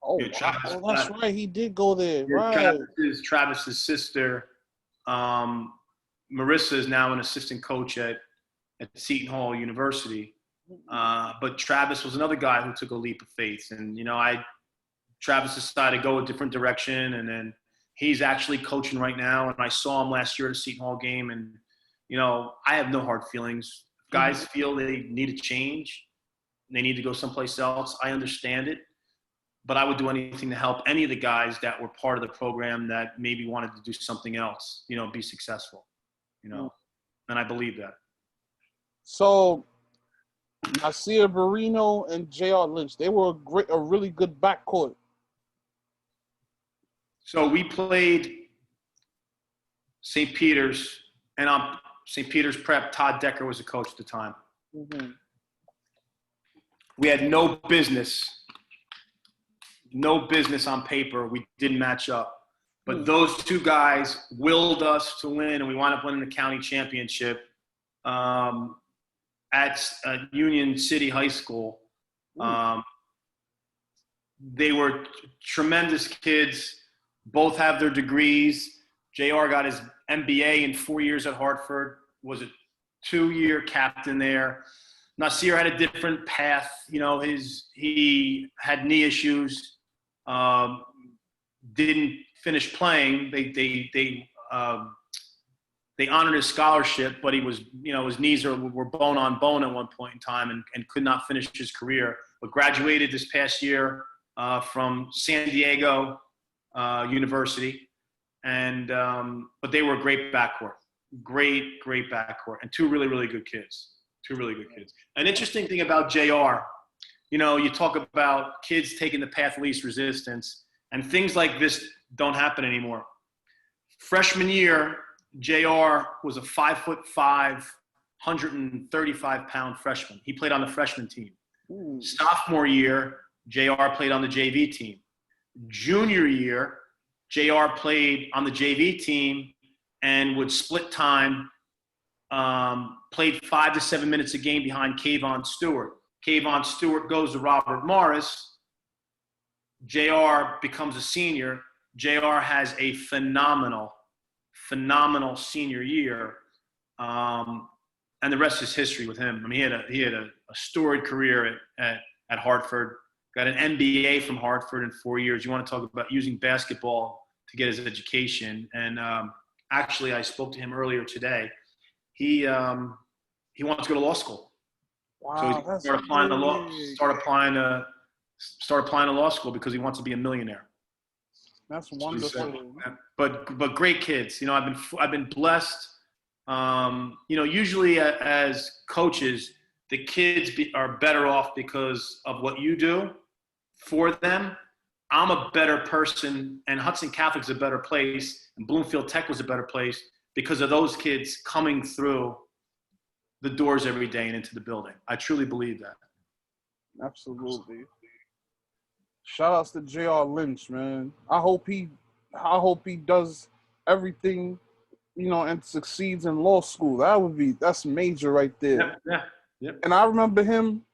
Oh, that's right. He did go there. Right. Travis's sister, Marissa, is now an assistant coach at Seton Hall University. But Travis was another guy who took a leap of faith. And, Travis decided to go a different direction. And then he's actually coaching right now. And I saw him last year at a Seton Hall game. And, I have no hard feelings. If guys feel they need to change, they need to go someplace else, I understand it. But I would do anything to help any of the guys that were part of the program that maybe wanted to do something else, be successful, and I believe that. So Nasir Barino and J.R. Lynch, they were a really good backcourt. So we played St. Peter's, and on St. Peter's Prep, Todd Decker was the coach at the time. Mm-hmm. We had no business on paper. We didn't match up. But those two guys willed us to win, and we wound up winning the county championship at Union City High School. They were tremendous kids. Both have their degrees. JR got his MBA in 4 years at Hartford, was a 2-year captain there. Nasir had a different path. You know, he had knee issues, didn't finish playing. They honored his scholarship, but he was, you know, his knees were bone on bone at one point in time and could not finish his career. But graduated this past year from San Diego University, and but they were a great backcourt, great backcourt, and two really good kids. An interesting thing about JR, you know, you talk about kids taking the path of least resistance, and things like this don't happen anymore. Freshman year, JR was a 5'5", 135-pound freshman. He played on the freshman team. Sophomore year, JR played on the JV team. Junior year, JR played on the JV team and would split time, played 5 to 7 minutes a game behind Kavon Stewart. Kavon Stewart goes to Robert Morris. JR becomes a senior. JR has a phenomenal senior year. And the rest is history with him. I mean, he had a storied career at Hartford. Got an MBA from Hartford in 4 years. You want to talk about using basketball to get his education. And actually, I spoke to him earlier today. He wants to go to law school. Wow, so he started applying to law school because he wants to be a millionaire. That's wonderful. But great kids. You know, I've been blessed. You know, usually as coaches, the kids are better off because of what you do for them. I'm a better person, and Hudson Catholic's a better place, and Bloomfield Tech was a better place because of those kids coming through the doors every day and into the building. I truly believe that. Absolutely. Shout outs to J.R. Lynch, man. I hope he does everything, you know, and succeeds in law school. That's major right there. Yep. And I remember him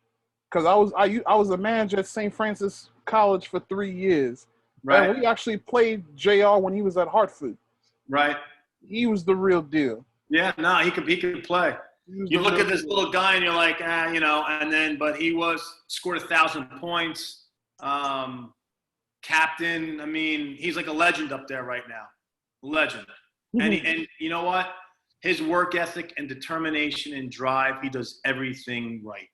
because I was a manager at St. Francis College for 3 years. Right. And we actually played JR when he was at Hartford. Right. He was the real deal. Yeah, no, he could play. You look at this little guy and you're like, you know, but he scored 1,000 points. Captain. I mean, he's like a legend up there right now. Legend. And you know what? His work ethic and determination and drive, he does everything right.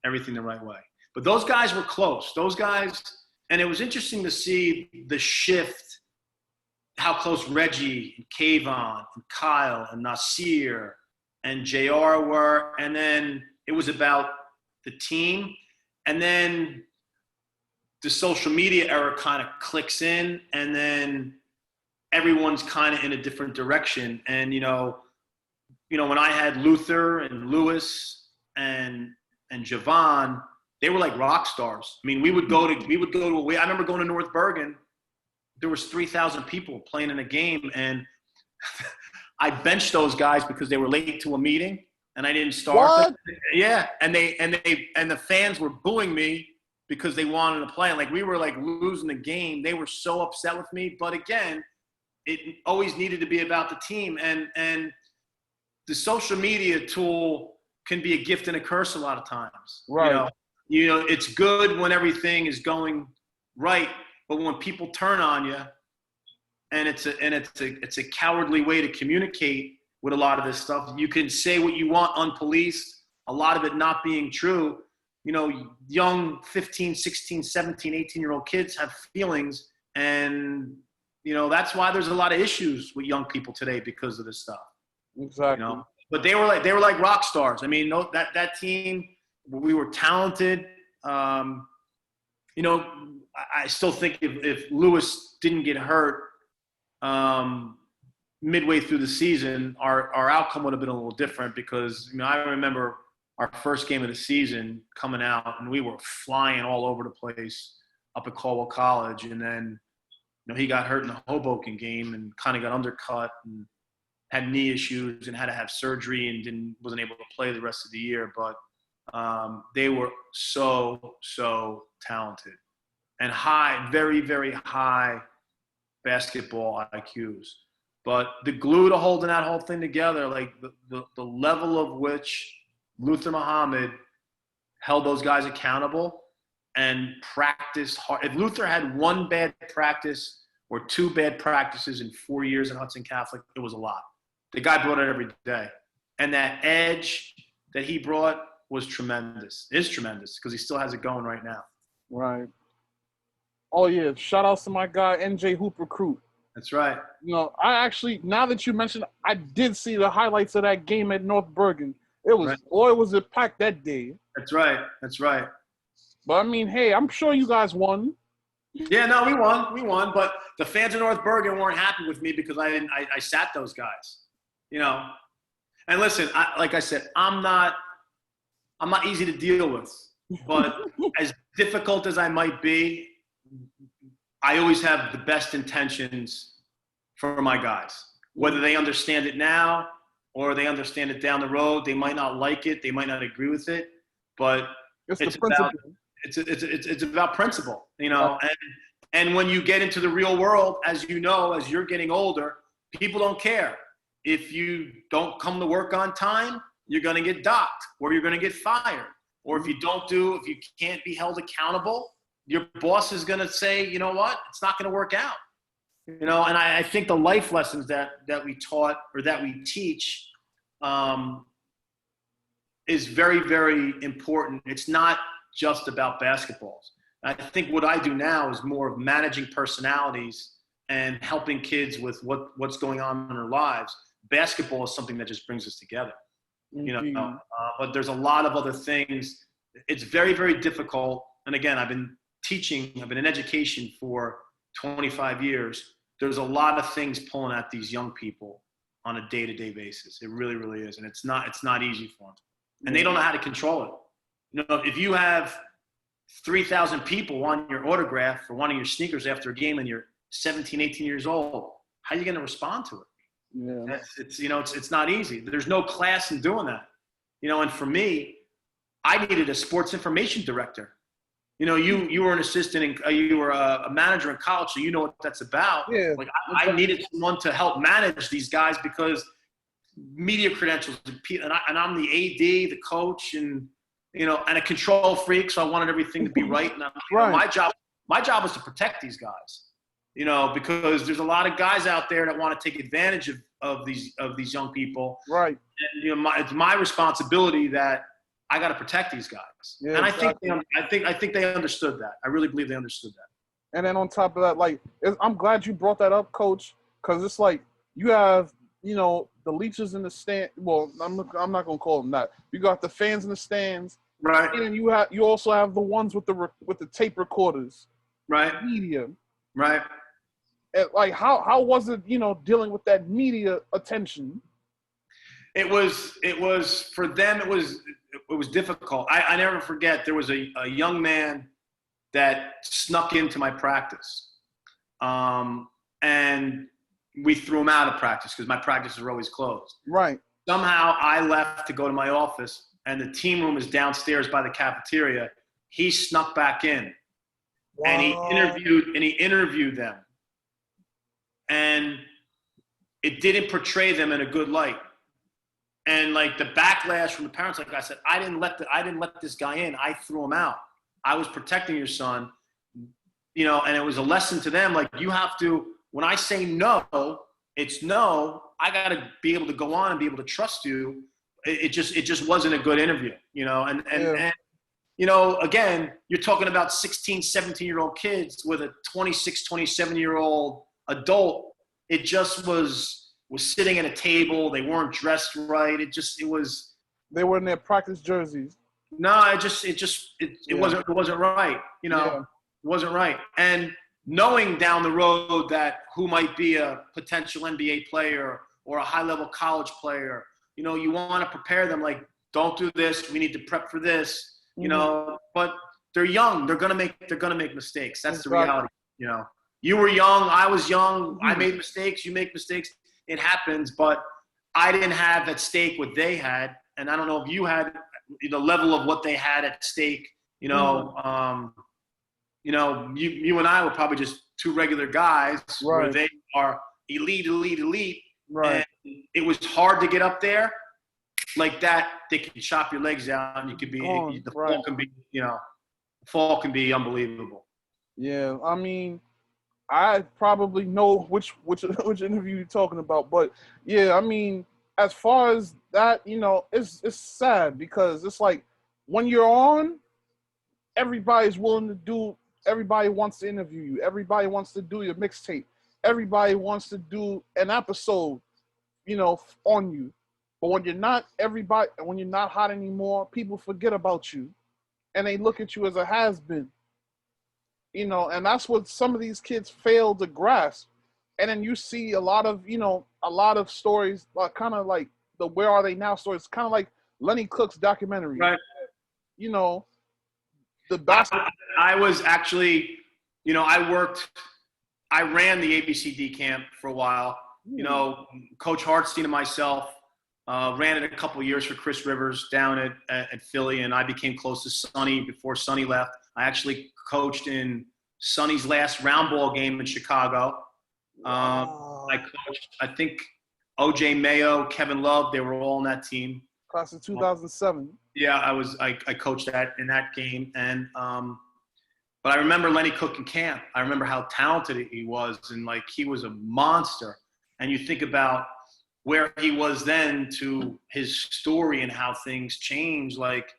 Everything the right way. But those guys were close. Those guys, and it was interesting to see the shift, how close Reggie and Kavon and Kyle and Nasir and JR were. And then it was about the team. And then the social media era kind of clicks in, and then everyone's kind of in a different direction. And, you know, when I had Luther and Lewis and Jahvon, they were like rock stars. I mean, I remember going to North Bergen. There was 3,000 people playing in a game, and I benched those guys because they were late to a meeting and I didn't start. What? Yeah, and the fans were booing me because they wanted to play. Like, we were like losing the game. They were so upset with me. But again, it always needed to be about the team, and the social media tool can be a gift and a curse a lot of times. Right. You know, it's good when everything is going right, but when people turn on you, and it's a cowardly way to communicate with a lot of this stuff. You can say what you want unpoliced, a lot of it not being true. You know, young 15, 16, 17, 18-year-old kids have feelings, and, you know, that's why there's a lot of issues with young people today because of this stuff. Exactly. You know? But they were like rock stars. I mean, that team, we were talented. You know, I still think if Lewis didn't get hurt midway through the season, our outcome would have been a little different because, I remember our first game of the season coming out and we were flying all over the place up at Caldwell College. And then, he got hurt in the Hoboken game and kind of got undercut and had knee issues and had to have surgery and wasn't able to play the rest of the year. But they were so talented and high, very, very high basketball IQs. But the glue to holding that whole thing together, like the level of which Luther Muhammad held those guys accountable and practiced hard. If Luther had one bad practice or two bad practices in 4 years at Hudson Catholic, it was a lot. The guy brought it every day. And that edge that he brought was tremendous, is tremendous, because he still has it going right now. Right. Oh, yeah. Shout outs to my guy, NJ Hoop Recruit. That's right. I actually, now that you mentioned, I did see the highlights of that game at North Bergen. It was, right. Boy, was it packed that day. That's right. But, hey, I'm sure you guys won. Yeah, no, we won. But the fans of North Bergen weren't happy with me because I sat those guys, And listen, like I said, I'm not easy to deal with. But as difficult as I might be, I always have the best intentions for my guys. Whether they understand it now or they understand it down the road, they might not like it, they might not agree with it, but it's about principle, And when you get into the real world, as you're getting older, people don't care. If you don't come to work on time, you're going to get docked or you're going to get fired. Or if you can't be held accountable, your boss is going to say, you know what, it's not going to work out. And I think the life lessons that we taught or that we teach is very, very important. It's not just about basketballs. I think what I do now is more of managing personalities and helping kids with what's going on in their lives. Basketball is something that just brings us together. But there's a lot of other things. It's very, very difficult. And again, I've been in education for 25 years. There's a lot of things pulling at these young people on a day-to-day basis. It really, really is. And it's not easy for them. And they don't know how to control it. If you have 3,000 people want your autograph or wanting your sneakers after a game and you're 17, 18 years old, how are you going to respond to it? Yeah. It's not easy. There's no class in doing that. And for me, I needed a sports information director. You were an assistant and you were a manager in college, so you know what that's about. Yeah. Like I needed someone to help manage these guys because media credentials and I'm the AD, the coach, and and a control freak, so I wanted everything to be right. And right. My job was to protect these guys. Because there's a lot of guys out there that want to take advantage of these young people. Right. And it's my responsibility that I got to protect these guys. Yeah, and exactly. I think they understood that. I really believe they understood that. And then on top of that, I'm glad you brought that up, Coach, because it's like you have, the leechers in the stand. Well, I'm not gonna call them that. You got the fans in the stands, right? And you also have the ones with the tape recorders, right? Media, right? And how was it, dealing with that media attention? It was for them. It was difficult. I never forget. There was a young man that snuck into my practice, and we threw him out of practice because my practices were always closed. Right. Somehow I left to go to my office, and the team room is downstairs by the cafeteria. He snuck back in, wow. and he interviewed them, and it didn't portray them in a good light. And the backlash from the parents, like I said, I didn't let this guy in. I threw him out. I was protecting your son, and it was a lesson to them. You have to, when I say no, it's no. I got to be able to go on and be able to trust you. It just wasn't a good interview, And again, you're talking about 16, 17-year-old kids with a 26, 27-year-old adult. It just was sitting at a table. They weren't dressed right. It was. They were in their practice jerseys. No, it wasn't right. It wasn't right. And knowing down the road that who might be a potential NBA player or a high-level college player, you know, you want to prepare them like, don't do this. We need to prep for this, you know, but they're young. They're going to make mistakes. That's the reality. You know, you were young. I was young. I made mistakes. You make mistakes. It happens, but I didn't have at stake what they had. And I don't know if you had the level of what they had at stake, you know, you and I were probably just two regular guys where they are elite. Right. And it was hard to get up there like that. They can chop your legs out and you could be, fall can be, you know, fall can be unbelievable. Yeah. I mean, I probably know which interview you're talking about, but yeah, I mean, as far as that, you know, it's sad because it's like when you're on, everybody's willing to do. Everybody wants to interview you. Everybody wants to do your mixtape. Everybody wants to do an episode, you know, on you. But when you're not hot anymore, people forget about you, and they look at you as a has-been. You know, and that's what some of these kids fail to grasp. And then you see a lot of stories, kind of like the Where Are They Now stories, kind of like Lenny Cook's documentary. Right. You know, I was actually, you know, I ran the ABCD camp for a while. You know, Coach Hartstein and myself ran it a couple of years for Chris Rivers down at Philly, and I became close to Sonny before Sonny left. I actually coached in Sonny's last round ball game in Chicago. I coached, I think, O.J. Mayo, Kevin Love, they were all on that team. Class of 2007. Yeah, I coached in that game, and but I remember Lenny Cook in camp. I remember how talented he was, and like he was a monster. And you think about where he was then to his story and how things change. Like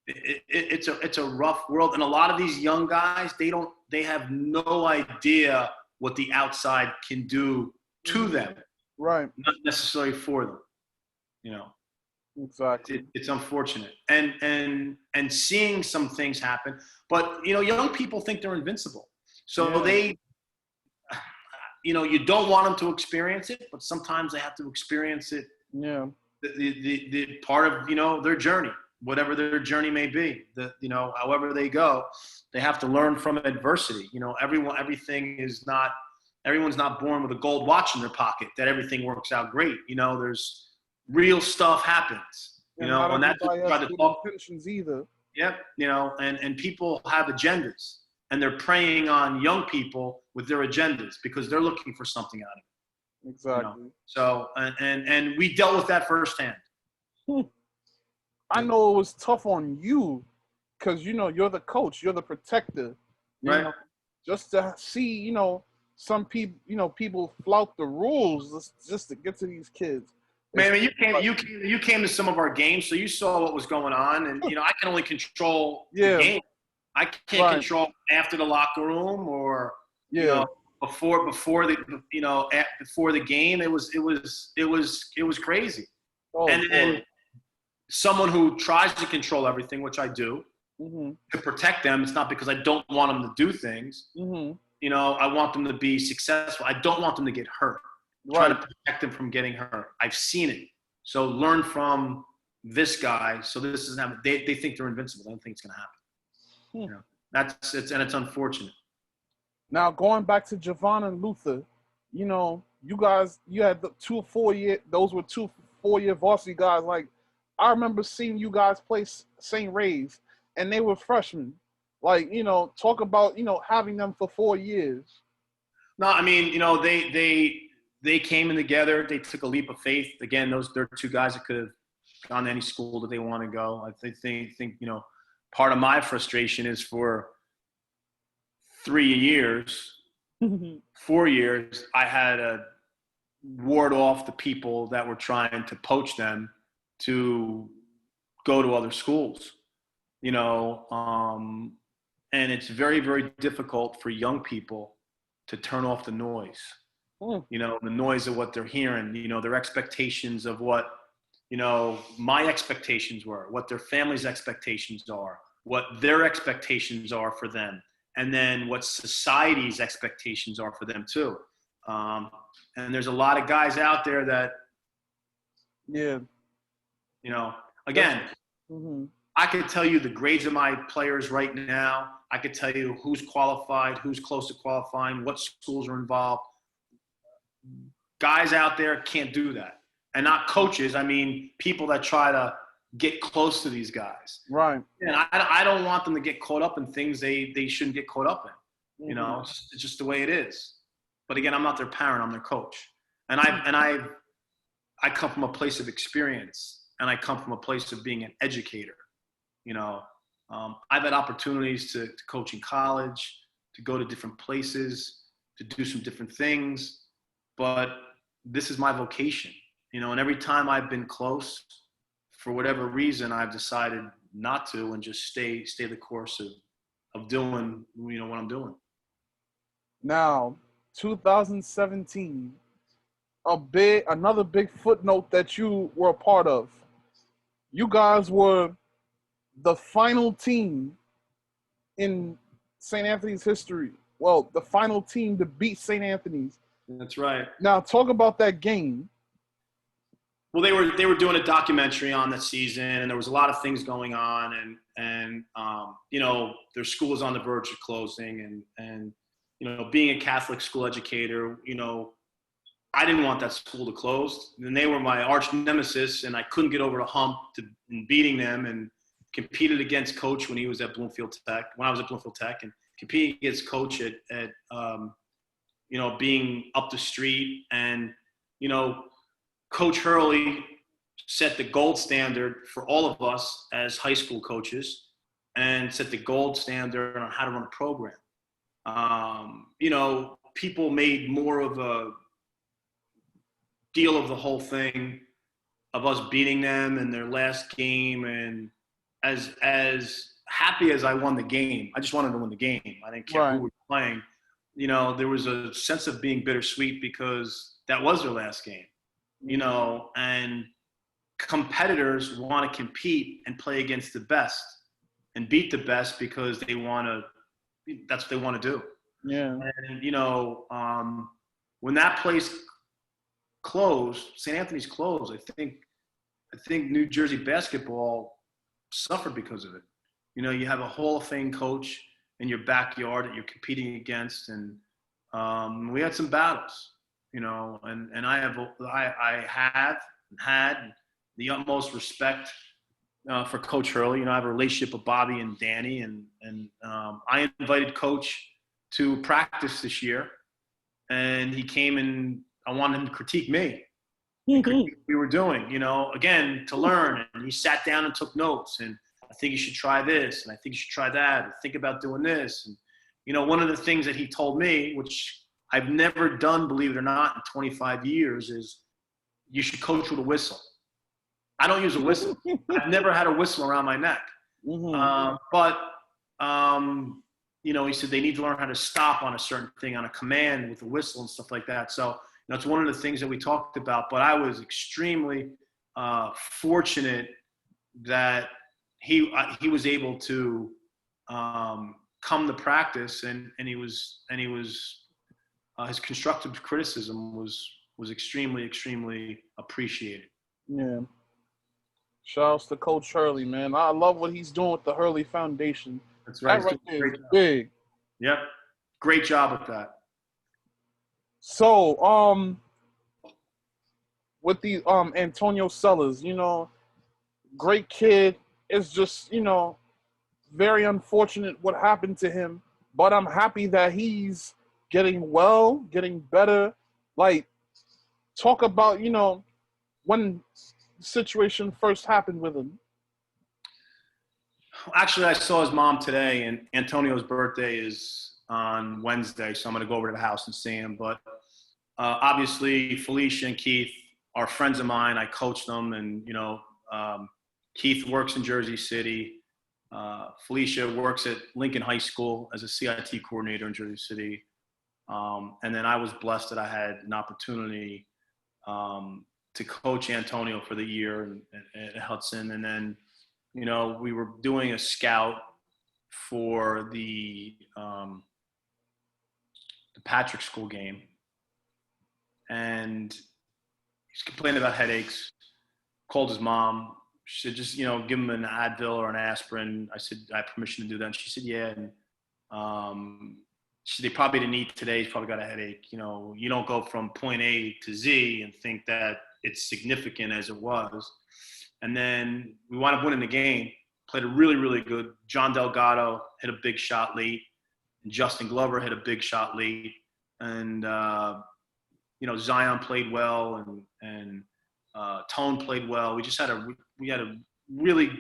it's a rough world, and a lot of these young guys, they have no idea what the outside can do to them, right? Not necessarily for them, you know. Exactly. It's unfortunate, and seeing some things happen, but you know, young people think they're invincible, so they, you know, you don't want them to experience it, but sometimes they have to experience it. Yeah. The part of, you know, their journey, whatever their journey may be, you know, however they go, they have to learn from adversity. You know, everyone's not born with a gold watch in their pocket that everything works out great. You know, there's real stuff happens, you know, and that's what we try to talk. Either. Yep. You know, and people have agendas, and they're preying on young people with their agendas because they're looking for something out of it. Exactly. You know? So, and we dealt with that firsthand. I know it was tough on you because, you know, you're the coach, you're the protector. Right. You know, just to see, you know, some people, you know, people flout the rules just to get to these kids. Man, you came to some of our games, so you saw what was going on, and you know, I can only control the game. I can't control after the locker room or you know, before the game. It was crazy. And someone who tries to control everything, which I do, to protect them. It's not because I don't want them to do things. You know, I want them to be successful. I don't want them to get hurt. Try to protect them from getting hurt. I've seen it. So learn from this guy. So this is not, they think they're invincible. I don't think it's going to happen. You know, it's unfortunate. Now going back to Jahvon and Luther, you know, you had the 2 4-year. Those were 2 4-year varsity guys. Like I remember seeing you guys play St. Ray's, and they were freshmen. Like, you know, talk about, you know, having them for 4 years. No, I mean, you know, they came in together. They took a leap of faith. Again, they're 2 guys that could have gone to any school that they want to go. I think you know, part of my frustration is for 3 years, 4 years, I had to ward off the people that were trying to poach them to go to other schools, you know, and it's very, very difficult for young people to turn off the noise. You know, the noise of what they're hearing, you know, their expectations of what, you know, my expectations were, what their family's expectations are, what their expectations are for them. and then what society's expectations are for them too. And there's a lot of guys out there that, Yeah. you know, again, I could tell you the grades of my players right now. I could tell you who's qualified, who's close to qualifying, what schools are involved. Guys out there can't do that. And not coaches, I mean people that try to get close to these guys. Right. And I don't want them to get caught up in things they shouldn't get caught up in. You know, it's just the way it is. But again, I'm not their parent, I'm their coach. And I come from a place of experience, and I come from a place of being an educator. You know, I've had opportunities to coach in college, to go to different places, to do some different things, but this is my vocation, you know, and every time I've been close, for whatever reason, I've decided not to and just stay the course of doing, you know, what I'm doing. Now, 2017, another big footnote that you were a part of. You guys were the final team in St. Anthony's history. Well, the final team to beat St. Anthony's. That's right. Now, talk about that game. Well, they were doing a documentary on the season, and there was a lot of things going on, and you know, their school was on the verge of closing, and you know, being a Catholic school educator, you know, I didn't want that school to close, and they were my arch nemesis, and I couldn't get over the hump in beating them, and competed against Coach when he was at Bloomfield Tech, when I was at Bloomfield Tech, and competing against Coach at you know, being up the street, and you know, Coach Hurley set the gold standard for all of us as high school coaches, and set the gold standard on how to run a program. You know, people made more of a deal of the whole thing of us beating them in their last game, and as happy as I won the game, I just wanted to win the game. I didn't care who we were playing. You know, there was a sense of being bittersweet because that was their last game. You know, and competitors want to compete and play against the best and beat the best because that's what they want to do. Yeah. And, you know, when that place closed, St. Anthony's closed, I think New Jersey basketball suffered because of it. You know, you have a Hall of Fame coach in your backyard that you're competing against, and we had some battles. You know, and I have had the utmost respect for Coach Hurley. You know, I have a relationship with Bobby and Danny, and I invited Coach to practice this year, and he came and I wanted him to critique me. Critique what we were doing, you know, again, to learn. And he sat down and took notes, and I think you should try this, and I think you should try that, and think about doing this. And, you know, one of the things that he told me, which I've never done, believe it or not, in 25 years, is you should coach with a whistle. I don't use a whistle. I've never had a whistle around my neck. But you know, he said they need to learn how to stop on a certain thing, on a command with a whistle and stuff like that. So, you know, it's one of the things that we talked about. But I was extremely fortunate that he was able to come to practice, and he was his constructive criticism was extremely, extremely appreciated. Yeah. Shouts to Coach Hurley, man. I love what he's doing with the Hurley Foundation. That's right. That right there is big. Yep. Great job with that. So, with the Antonio Sellers, you know, great kid. It's just, you know, very unfortunate what happened to him. But I'm happy that he's getting well, getting better. Like, talk about, you know, when the situation first happened with him. Actually, I saw his mom today, and Antonio's birthday is on Wednesday, so I'm going to go over to the house and see him. But obviously, Felicia and Keith are friends of mine. I coach them, and, you know, Keith works in Jersey City. Felicia works at Lincoln High School as a CIT coordinator in Jersey City. And then I was blessed that I had an opportunity to coach Antonio for the year at Hudson. And then, you know, we were doing a scout for the Patrick School game, and he's complaining about headaches. Called his mom. She said, just, give him an Advil or an aspirin. I said, I have permission to do that. And she said, yeah. And she said, they probably didn't eat today. He's probably got a headache. You don't go from point A to Z and think that it's significant as it was. And then we wound up winning the game. Played a really, really good. John Delgado hit a big shot late. And Justin Glover hit a big shot late. And, Zion played well, and Tone played well. We had a really,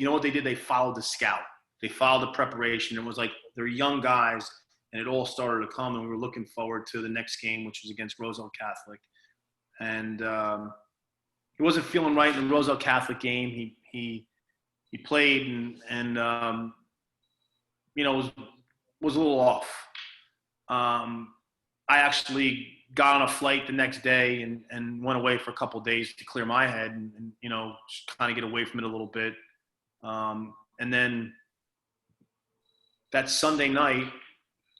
what they did? They followed the scout. They followed the preparation. It was like they're young guys, and it all started to come, and we were looking forward to the next game, which was against Roselle Catholic. And he wasn't feeling right in the Roselle Catholic game. He played and was a little off. I actually got on a flight the next day and went away for a couple of days to clear my head and just kind of get away from it a little bit. And then that Sunday night,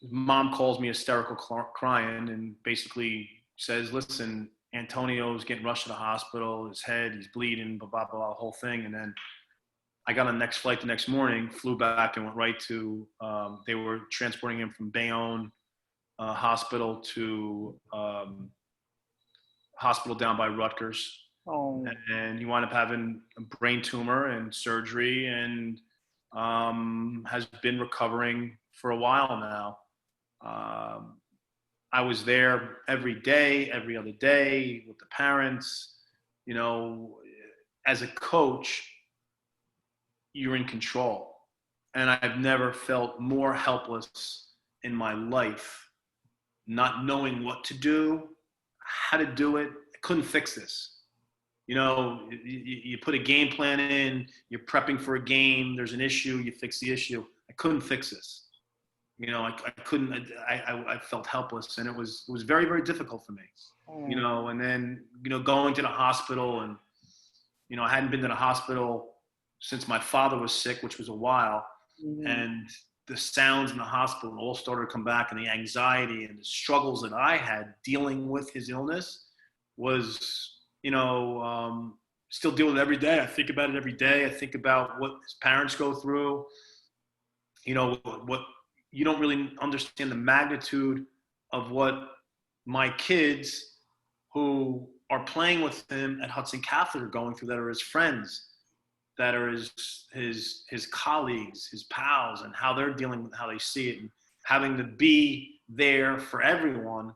mom calls me hysterical crying and basically says, listen, Antonio's getting rushed to the hospital, his head, he's bleeding, blah, blah, blah, the whole thing. And then I got on the next flight the next morning, flew back and went right to, they were transporting him from Bayonne hospital to hospital down by Rutgers. Oh. And he wound up having a brain tumor and surgery, and has been recovering for a while now. I was there every day, every other day with the parents. As a coach, you're in control. And I've never felt more helpless in my life, not knowing what to do, how to do it. I couldn't fix this. You put a game plan in, you're prepping for a game, there's an issue, you fix the issue. I couldn't fix this. I couldn't, I felt helpless, and it was very, very difficult for me. And then, going to the hospital, and, I hadn't been to the hospital since my father was sick, which was a while. Mm-hmm. And the sounds in the hospital all started to come back, and the anxiety and the struggles that I had dealing with his illness was, still deal with it every day. I think about it every day. I think about what his parents go through. What you don't really understand the magnitude of what my kids who are playing with him at Hudson Catholic are going through, that are his friends, that are his colleagues, his pals, and how they're dealing with how they see it, and having to be there for everyone,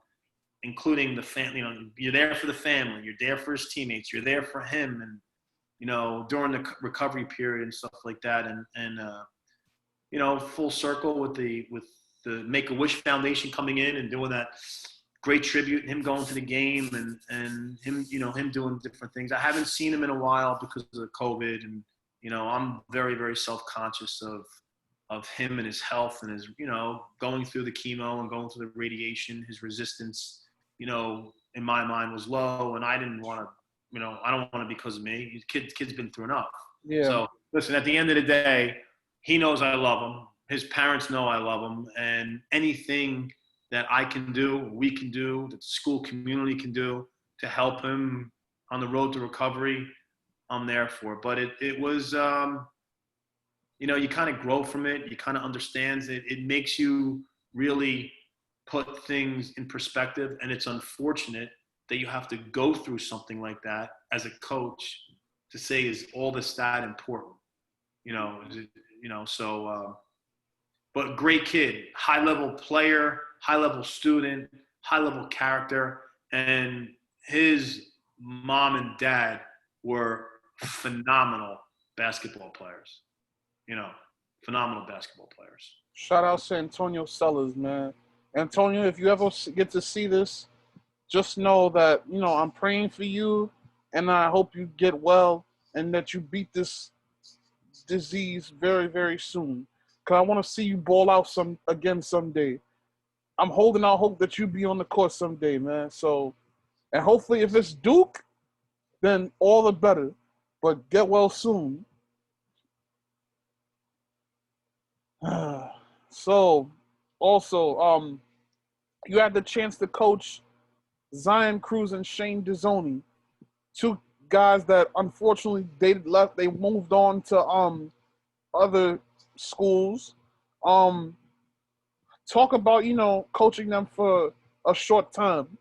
including the family. You're there for the family, you're there for his teammates, you're there for him, and during the recovery period and stuff like that, and full circle with the Make-A-Wish Foundation coming in and doing that great tribute, and him going to the game, and him, him doing different things. I haven't seen him in a while because of COVID, and I'm very, very self-conscious of him and his health, and his, going through the chemo and going through the radiation. His resistance, in my mind was low, and I didn't want to, I don't want it because of me. Kid's been through enough. Yeah. So listen, at the end of the day, he knows I love him. His parents know I love him, and anything that I can do, we can do, that the school community can do to help him on the road to recovery, I'm there for. But it was, you kind of grow from it. You kind of understand it. It makes you really put things in perspective. And it's unfortunate that you have to go through something like that as a coach to say, is all this that important? But great kid, high-level player, high-level student, high-level character, and his mom and dad were phenomenal basketball players. Phenomenal basketball players. Shout out to Antonio Sellers, man. Antonio, if you ever get to see this, just know that, I'm praying for you, and I hope you get well and that you beat this disease very, very soon. Because I want to see you ball out again someday. I'm holding out hope that you be on the court someday, man. So, and hopefully if it's Duke, then all the better. But get well soon. So, also, you had the chance to coach Zion Cruz and Shane Dezzoni, two guys that unfortunately they left. They moved on to other schools. Um, Talk about coaching them for a short time.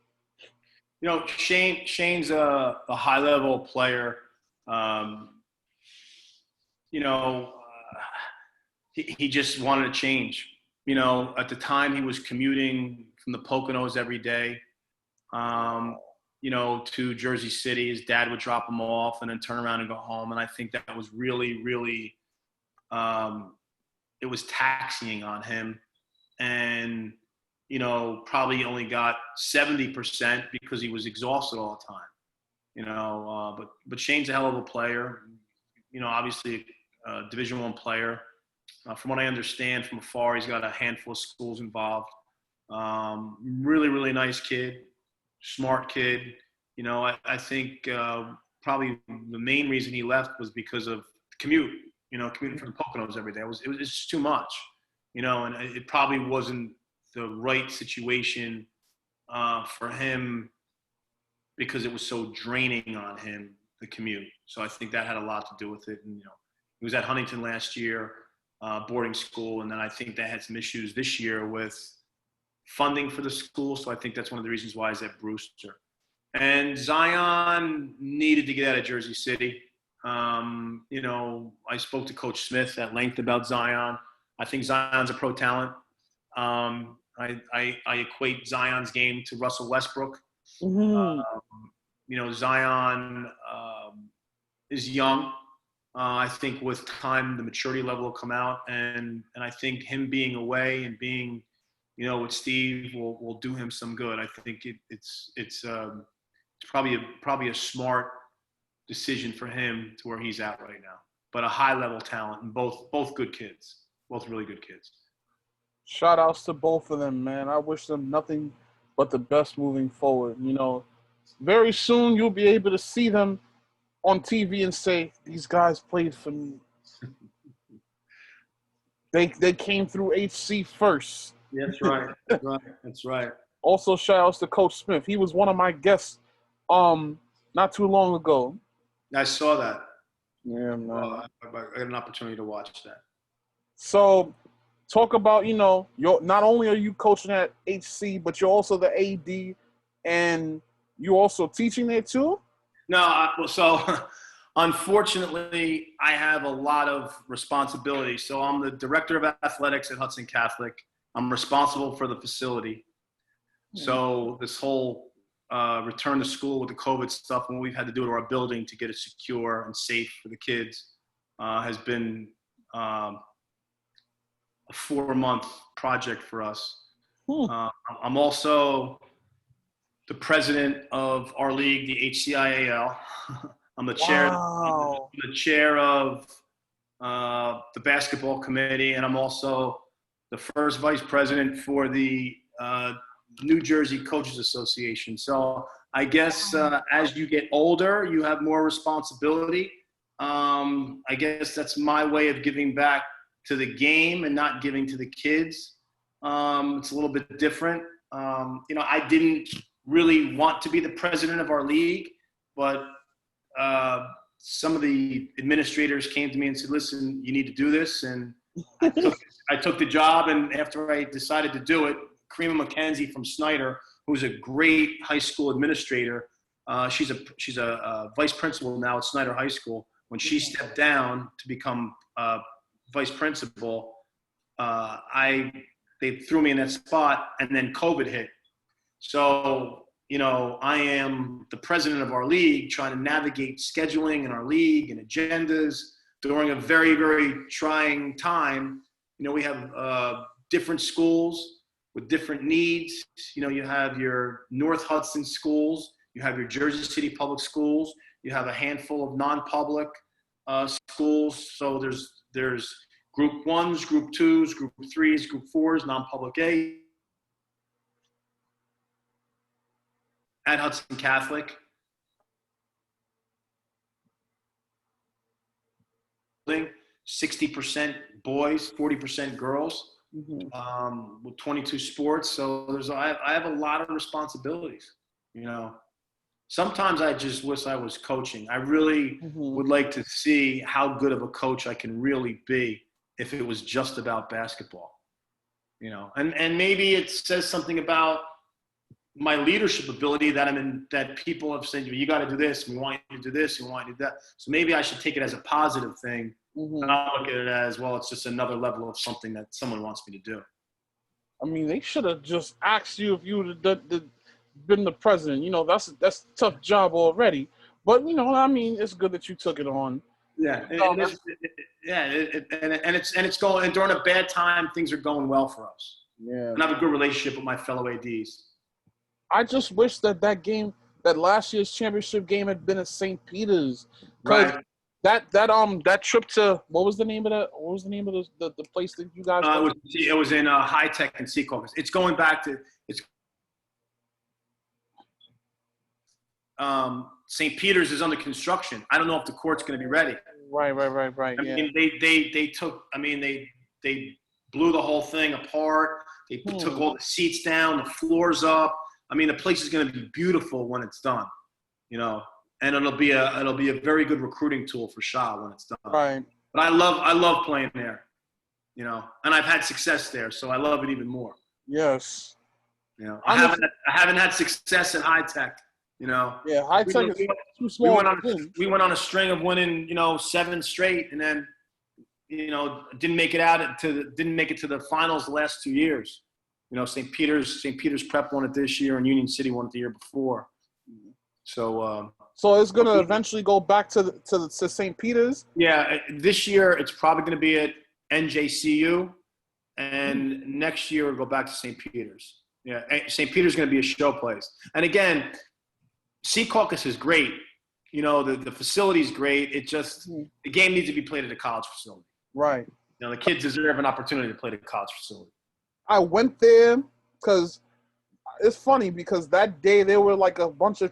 Shane's a high level player. Um, you know, he just wanted to change. At the time he was commuting from the Poconos every day, to Jersey City. His dad would drop him off and then turn around and go home. And I think that was really, really, it was taxing on him. And, probably only got 70% because he was exhausted all the time, but Shane's a hell of a player, obviously a Division I player. From what I understand from afar, he's got a handful of schools involved. Really, really nice kid, smart kid. I think probably the main reason he left was because of commute, commuting from the Poconos every day. It was just too much, and it probably wasn't the right situation for him because it was so draining on him, the commute. So I think that had a lot to do with it. And, he was at Huntington last year, boarding school. And then I think they had some issues this year with funding for the school. So I think that's one of the reasons why he's at Brewster. And Zion needed to get out of Jersey City. I spoke to Coach Smith at length about Zion. I think Zion's a pro talent. I equate Zion's game to Russell Westbrook. Mm-hmm. Zion is young. I think with time, the maturity level will come out. And I think him being away and being, with Steve will do him some good. I think it's probably a smart decision for him to where he's at right now. But a high level talent and both good kids, both really good kids. Shout outs to both of them, man. I wish them nothing but the best moving forward. Very soon you'll be able to see them on TV and say, these guys played for me. They came through HC first. That's right. That's right. Also, shout outs to Coach Smith. He was one of my guests not too long ago. I saw that. Yeah, man. I had an opportunity to watch that. So, talk about, not only are you coaching at HC, but you're also the AD, and you're also teaching there too? No, so unfortunately, I have a lot of responsibility. So I'm the director of athletics at Hudson Catholic. I'm responsible for the facility. So this whole return to school with the COVID stuff, and what we've had to do to our building to get it secure and safe for the kids has been a 4-month project for us. I'm also the president of our league, the HCIAL. I'm the chair. Wow. I'm the chair of the basketball committee, and I'm also the first vice president for the New Jersey Coaches Association. So I guess as you get older, you have more responsibility. I guess that's my way of giving back to the game and not giving to the kids. It's a little bit different. I didn't really want to be the president of our league, but some of the administrators came to me and said, listen, you need to do this. And I took the job, and after I decided to do it, Karima McKenzie from Snyder, who's a great high school administrator, she's a vice principal now at Snyder High School. When she stepped down to become vice principal, they threw me in that spot, and then COVID hit. So, I am the president of our league, trying to navigate scheduling in our league and agendas during a very, very trying time. We have different schools with different needs. You have your North Hudson schools, you have your Jersey City public schools, you have a handful of non-public schools. So there's group 1s, group 2s, group 3s, group 4s, non-public A. At Hudson Catholic, 60% boys, 40% girls, with 22 sports. So I have a lot of responsibilities, you know. Sometimes I just wish I was coaching. I really would like to see how good of a coach I can really be if it was just about basketball, you know. And maybe it says something about my leadership ability that people have said, you got to do this, we want you to do this, we want you to do that. So maybe I should take it as a positive thing, not look at it as, well, it's just another level of something that someone wants me to do. I mean, they should have just asked you if you would have been the president. You know, that's a tough job already. But, you know, I mean, it's good that you took it on. Yeah, and it's going, and during a bad time, things are going well for us. Yeah. And I have a good relationship with my fellow ADs. I just wish that last year's championship game had been at St. Peter's. Right. That trip to, what was the name of the place that you guys went? It was in High Tech and Secaucus. It's going back to St. Peter's is under construction. I don't know if the court's going to be ready. Right. I mean, they blew the whole thing apart. They took all the seats down, the floors up. I mean, the place is going to be beautiful when it's done, you know, and it'll be a very good recruiting tool for Shaw when it's done. Right. But I love playing there, you know, and I've had success there, so I love it even more. Yes. You know, I haven't had success at High Tech, you know. Yeah, High Tech is too small. We went on a string of winning, you know, 7 straight, and then, you know, didn't make it to the finals the last 2 years. You know, St. Peter's Prep won it this year, and Union City won it the year before. So it's going to eventually go back to St. Peter's? Yeah, this year it's probably going to be at NJCU, and next year it'll go back to St. Peter's. Yeah, St. Peter's is going to be a show place. And again, Secaucus is great. You know, the facility is great. It just the game needs to be played at a college facility. Right. You know, the kids deserve an opportunity to play at a college facility. I went there because it's funny because that day there were like a bunch of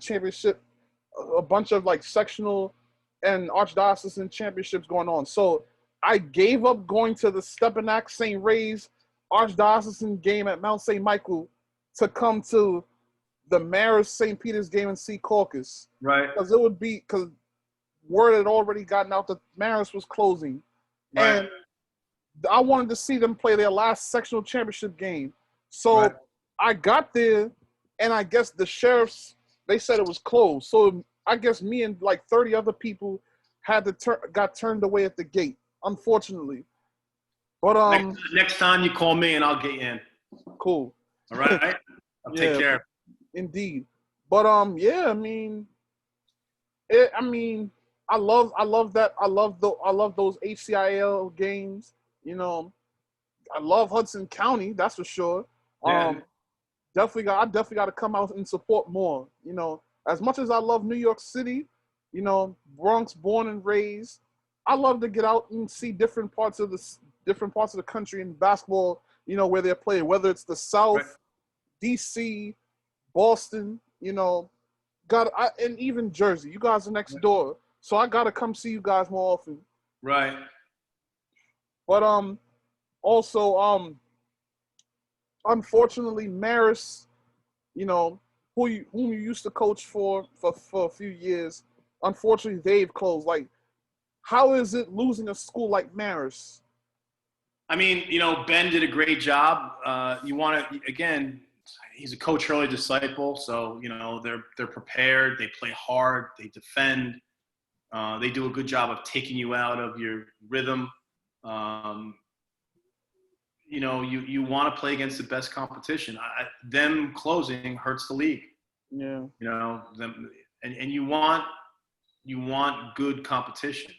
like sectional and archdiocesan championships going on. So I gave up going to the Stepinac St. Ray's archdiocesan game at Mount St. Michael to come to the Marist St. Peter's game in Secaucus. Right. Because word had already gotten out that Marist was closing. Right. And I wanted to see them play their last sectional championship game. So I got there, and I guess the sheriffs, they said it was closed. So I guess me and like 30 other people got turned away at the gate, unfortunately. But next time you call me and I'll get you in. Cool. All right? I'll take care. Indeed. But yeah, I mean, I love that. I love those HCIL games. You know, I love Hudson County, that's for sure. Yeah. I definitely got to come out and support more. You know, as much as I love New York City, you know, Bronx born and raised, I love to get out and see different parts of the country in basketball, you know, where they're playing, whether it's the South, DC, Boston, you know, and even Jersey. You guys are next door. So I got to come see you guys more often. Right. But also unfortunately, Marist, you know, whom you used to coach for a few years, unfortunately they've closed. Like, how is it losing a school like Marist? I mean, you know, Ben did a great job. Again, he's a Coach Hurley disciple, so you know they're prepared. They play hard. They defend. They do a good job of taking you out of your rhythm. You know, you want to play against the best competition. Them closing hurts the league. Yeah. You know, and you want good competition.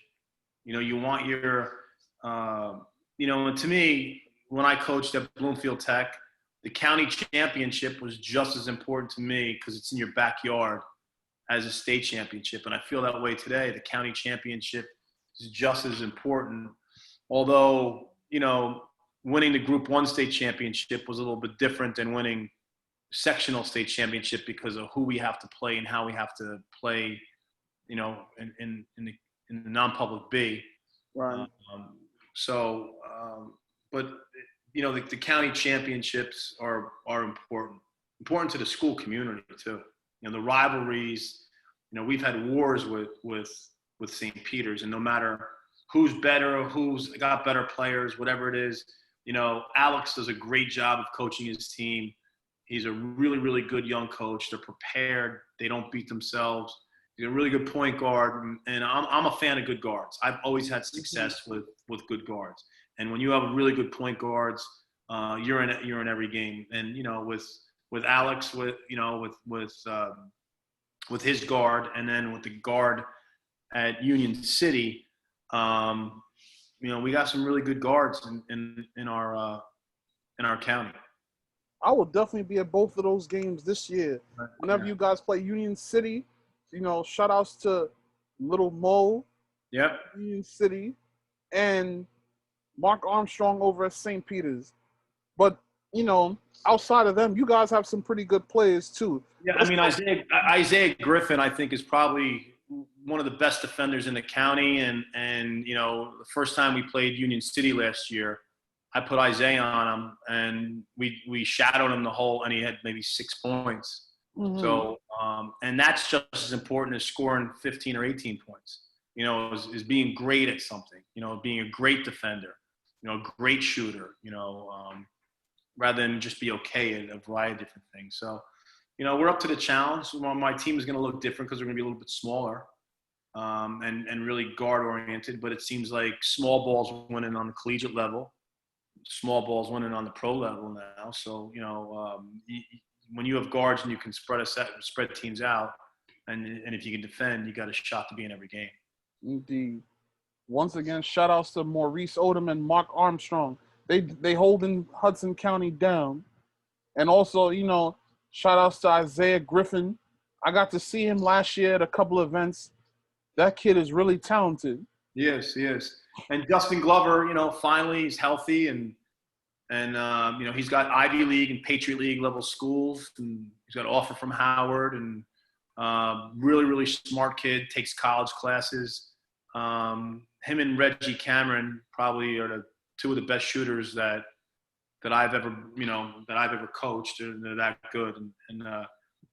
You know, you want your, you know, and to me, when I coached at Bloomfield Tech, the county championship was just as important to me because it's in your backyard as a state championship. And I feel that way today. The county championship is just as important. Although, you know, winning the Group 1 state championship was a little bit different than winning sectional state championship because of who we have to play and how we have to play, you know, in the non-public B. Right. So, but the county championships are important to the school community too. The rivalries. We've had wars with St. Peter's, and no matter who's better, who's got better players, whatever it is, Alex does a great job of coaching his team. He's a really, really good young coach. They're prepared. They don't beat themselves. He's a really good point guard, and I'm a fan of good guards. I've always had success with good guards. And when you have really good point guards, you're in every game. And with Alex, with his guard, and then with the guard at Union City, we got some really good guards in our county. I will definitely be at both of those games this year. Whenever you guys play Union City, shout outs to Little Mo, Union City, and Mark Armstrong over at St. Peter's. But, outside of them, you guys have some pretty good players too. Yeah, I mean, Isaiah Griffin, I think, is probably one of the best defenders in the county. And the first time we played Union City last year, I put Isaiah on him, and we shadowed him the whole, and he had maybe 6 points. Mm-hmm. So, and that's just as important as scoring 15 or 18 points, is being great at something, being a great defender, a great shooter, rather than just be okay at a variety of different things. So, we're up to the challenge. My team is going to look different because we're going to be a little bit smaller and really guard-oriented, but it seems like small ball's winning on the collegiate level. Small ball's winning on the pro level now. So, when you have guards and you can spread teams out, and if you can defend, you got a shot to be in every game. Indeed. Once again, shout outs to Maurice Odom and Mark Armstrong. They holding Hudson County down. And also, shout outs to Isaiah Griffin. I got to see him last year at a couple of events. That kid is really talented. Yes, he is. And Justin Glover, finally he's healthy and he's got Ivy League and Patriot League level schools, and he's got an offer from Howard, and really, really smart kid, takes college classes. Him and Reggie Cameron probably are two of the best shooters that I've ever coached. They're that good, and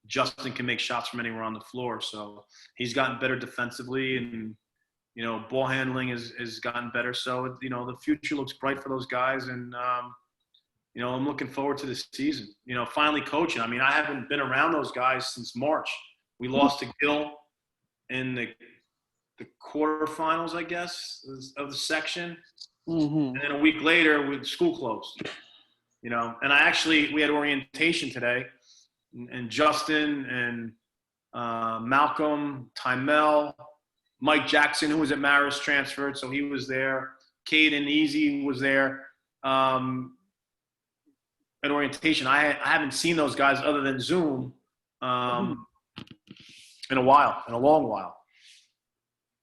Justin can make shots from anywhere on the floor. So he's gotten better defensively, and ball handling has gotten better. So the future looks bright for those guys, and I'm looking forward to this season. Finally coaching. I mean, I haven't been around those guys since March. We lost to Gill in the quarterfinals, I guess, of the section. Mm-hmm. And then a week later, with school closed. And we had orientation today, and Justin and Malcolm, Timel, Mike Jackson, who was at Marist, transferred, so he was there. Caden Easy was there at orientation. I haven't seen those guys other than Zoom in a long while.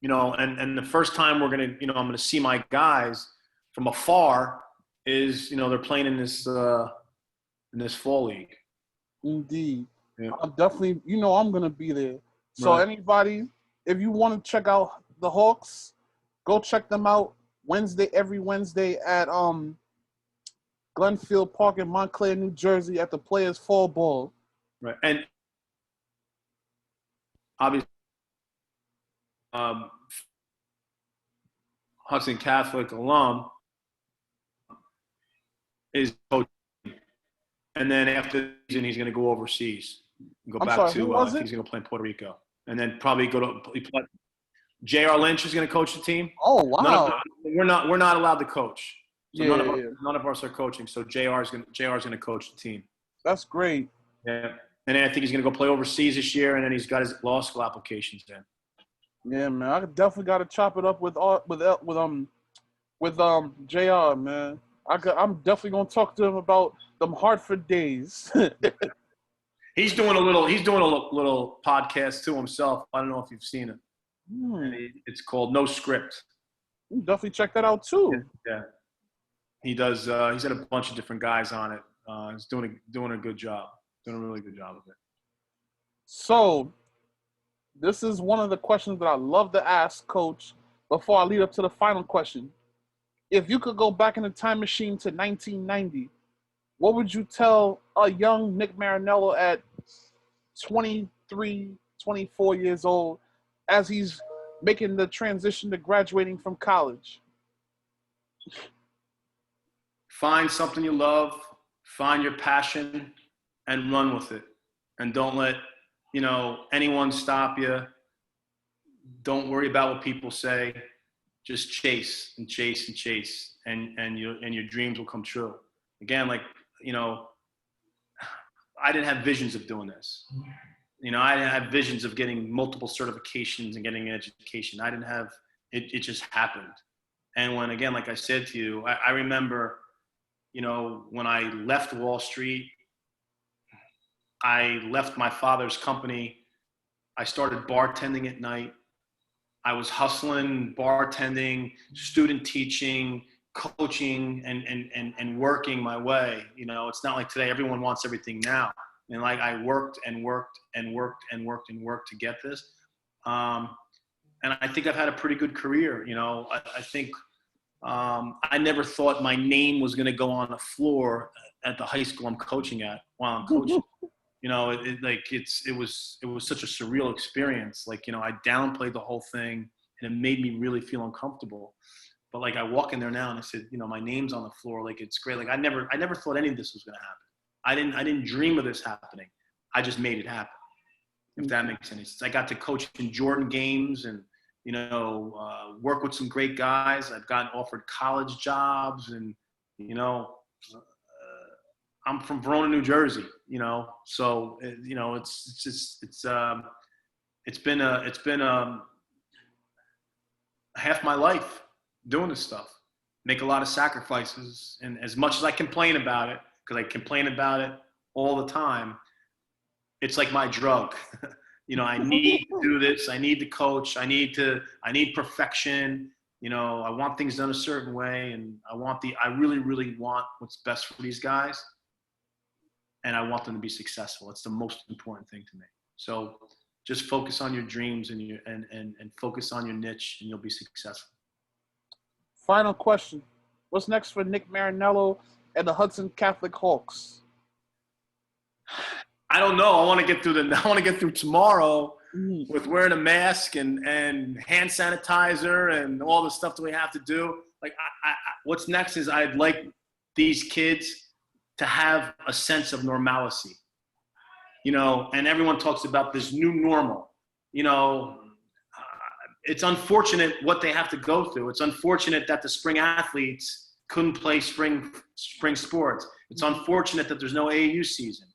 And the first time I'm going to see my guys from afar is, they're playing in this fall league. Indeed. Yeah. I'm definitely, I'm going to be there. So Anybody, if you want to check out the Hawks, go check them out every Wednesday at Glenfield Park in Montclair, New Jersey at the Players Fall Ball. Right. And obviously, Hudson Catholic alum is coaching. And then after the season, he's going to go overseas. He's going to play in Puerto Rico. And then probably J.R. Lynch is going to coach the team. Oh, wow. We're not allowed to coach. So none of us are coaching. So J.R. is going to coach the team. That's great. Yeah. And then I think he's going to go play overseas this year, and then he's got his law school applications in. Yeah, man. I definitely got to chop it up with JR, man. I'm definitely going to talk to him about them Hartford days. He's doing a little podcast to himself. I don't know if you've seen it. It's called No Script. You definitely check that out too. Yeah. He does. He's had a bunch of different guys on it. He's doing a good job. Doing a really good job of it. So, this is one of the questions that I love to ask, Coach, before I lead up to the final question. if you could go back in the time machine to 1990, what would you tell a young Nick Mariniello at 23, 24 years old as he's making the transition to graduating from college? Find something you love, find your passion, and run with it. And don't let, anyone stop you. Don't worry about what people say. Just chase and chase and chase, and your dreams will come true. Again, I didn't have visions of doing this. I didn't have visions of getting multiple certifications and getting an education. I didn't have it. It just happened. And when, again, like I said to you, I remember, when I left Wall Street, I left my father's company. I started bartending at night. I was hustling, bartending, student teaching, coaching, and working my way. It's not like today, everyone wants everything now. And I worked and worked and worked and worked and worked to get this. And I think I've had a pretty good career. I think I never thought my name was going to go on the floor at the high school I'm coaching at while I'm coaching. It was such a surreal experience. I downplayed the whole thing, and it made me really feel uncomfortable. But I walk in there now and I said, my name's on the floor. It's great. I never thought any of this was going to happen. I didn't dream of this happening. I just made it happen. If that makes any sense. I got to coach in Jordan games and, work with some great guys. I've gotten offered college jobs, and, I'm from Verona, New Jersey, so, it's been half my life doing this stuff, make a lot of sacrifices. And as much as I complain about it, because I complain about it all the time, it's like my drug. I need to do this. I need to coach. I need perfection. I want things done a certain way. And I really, really want what's best for these guys. And I want them to be successful. It's the most important thing to me. So just focus on your dreams and focus on your niche, and you'll be successful. Final question. What's next for Nick Mariniello and the Hudson Catholic Hawks? I don't know. I want to get through tomorrow with wearing a mask and hand sanitizer and all the stuff that we have to do. What's next is I'd like these kids to have a sense of normalcy, and everyone talks about this new normal. It's unfortunate what they have to go through. It's unfortunate that the spring athletes couldn't play spring sports. It's unfortunate that there's no AAU season.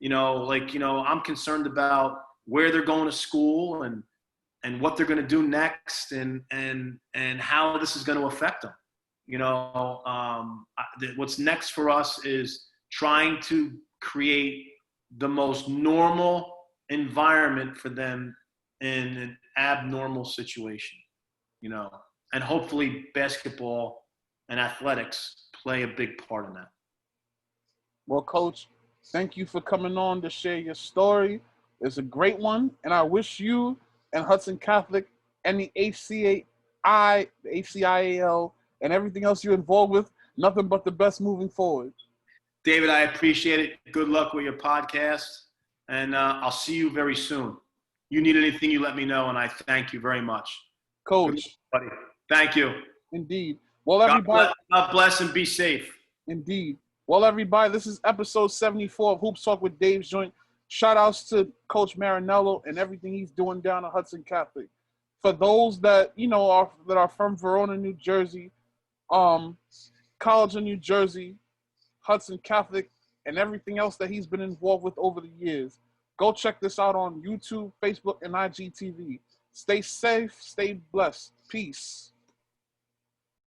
I'm concerned about where they're going to school and what they're going to do next and how this is going to affect them. What's next for us is trying to create the most normal environment for them in an abnormal situation, and hopefully basketball and athletics play a big part in that. Well, Coach, thank you for coming on to share your story. It's a great one, and I wish you and Hudson Catholic and the HCAI, the HCIAL, and everything else you're involved with, nothing but the best moving forward. David, I appreciate it. Good luck with your podcast, and I'll see you very soon. You need anything, you let me know, and I thank you very much. Coach. Buddy. Thank you. Indeed. Well, everybody. God bless and be safe. Indeed. Well, everybody, this is episode 74 of Hoops Talk with Dave's Joint. Shout outs to Coach Mariniello and everything he's doing down at Hudson Catholic. For those that, are from Verona, New Jersey, College of New Jersey, Hudson Catholic, and everything else that he's been involved with over the years, go check this out on YouTube, Facebook, and IGTV. Stay safe, stay blessed. Peace.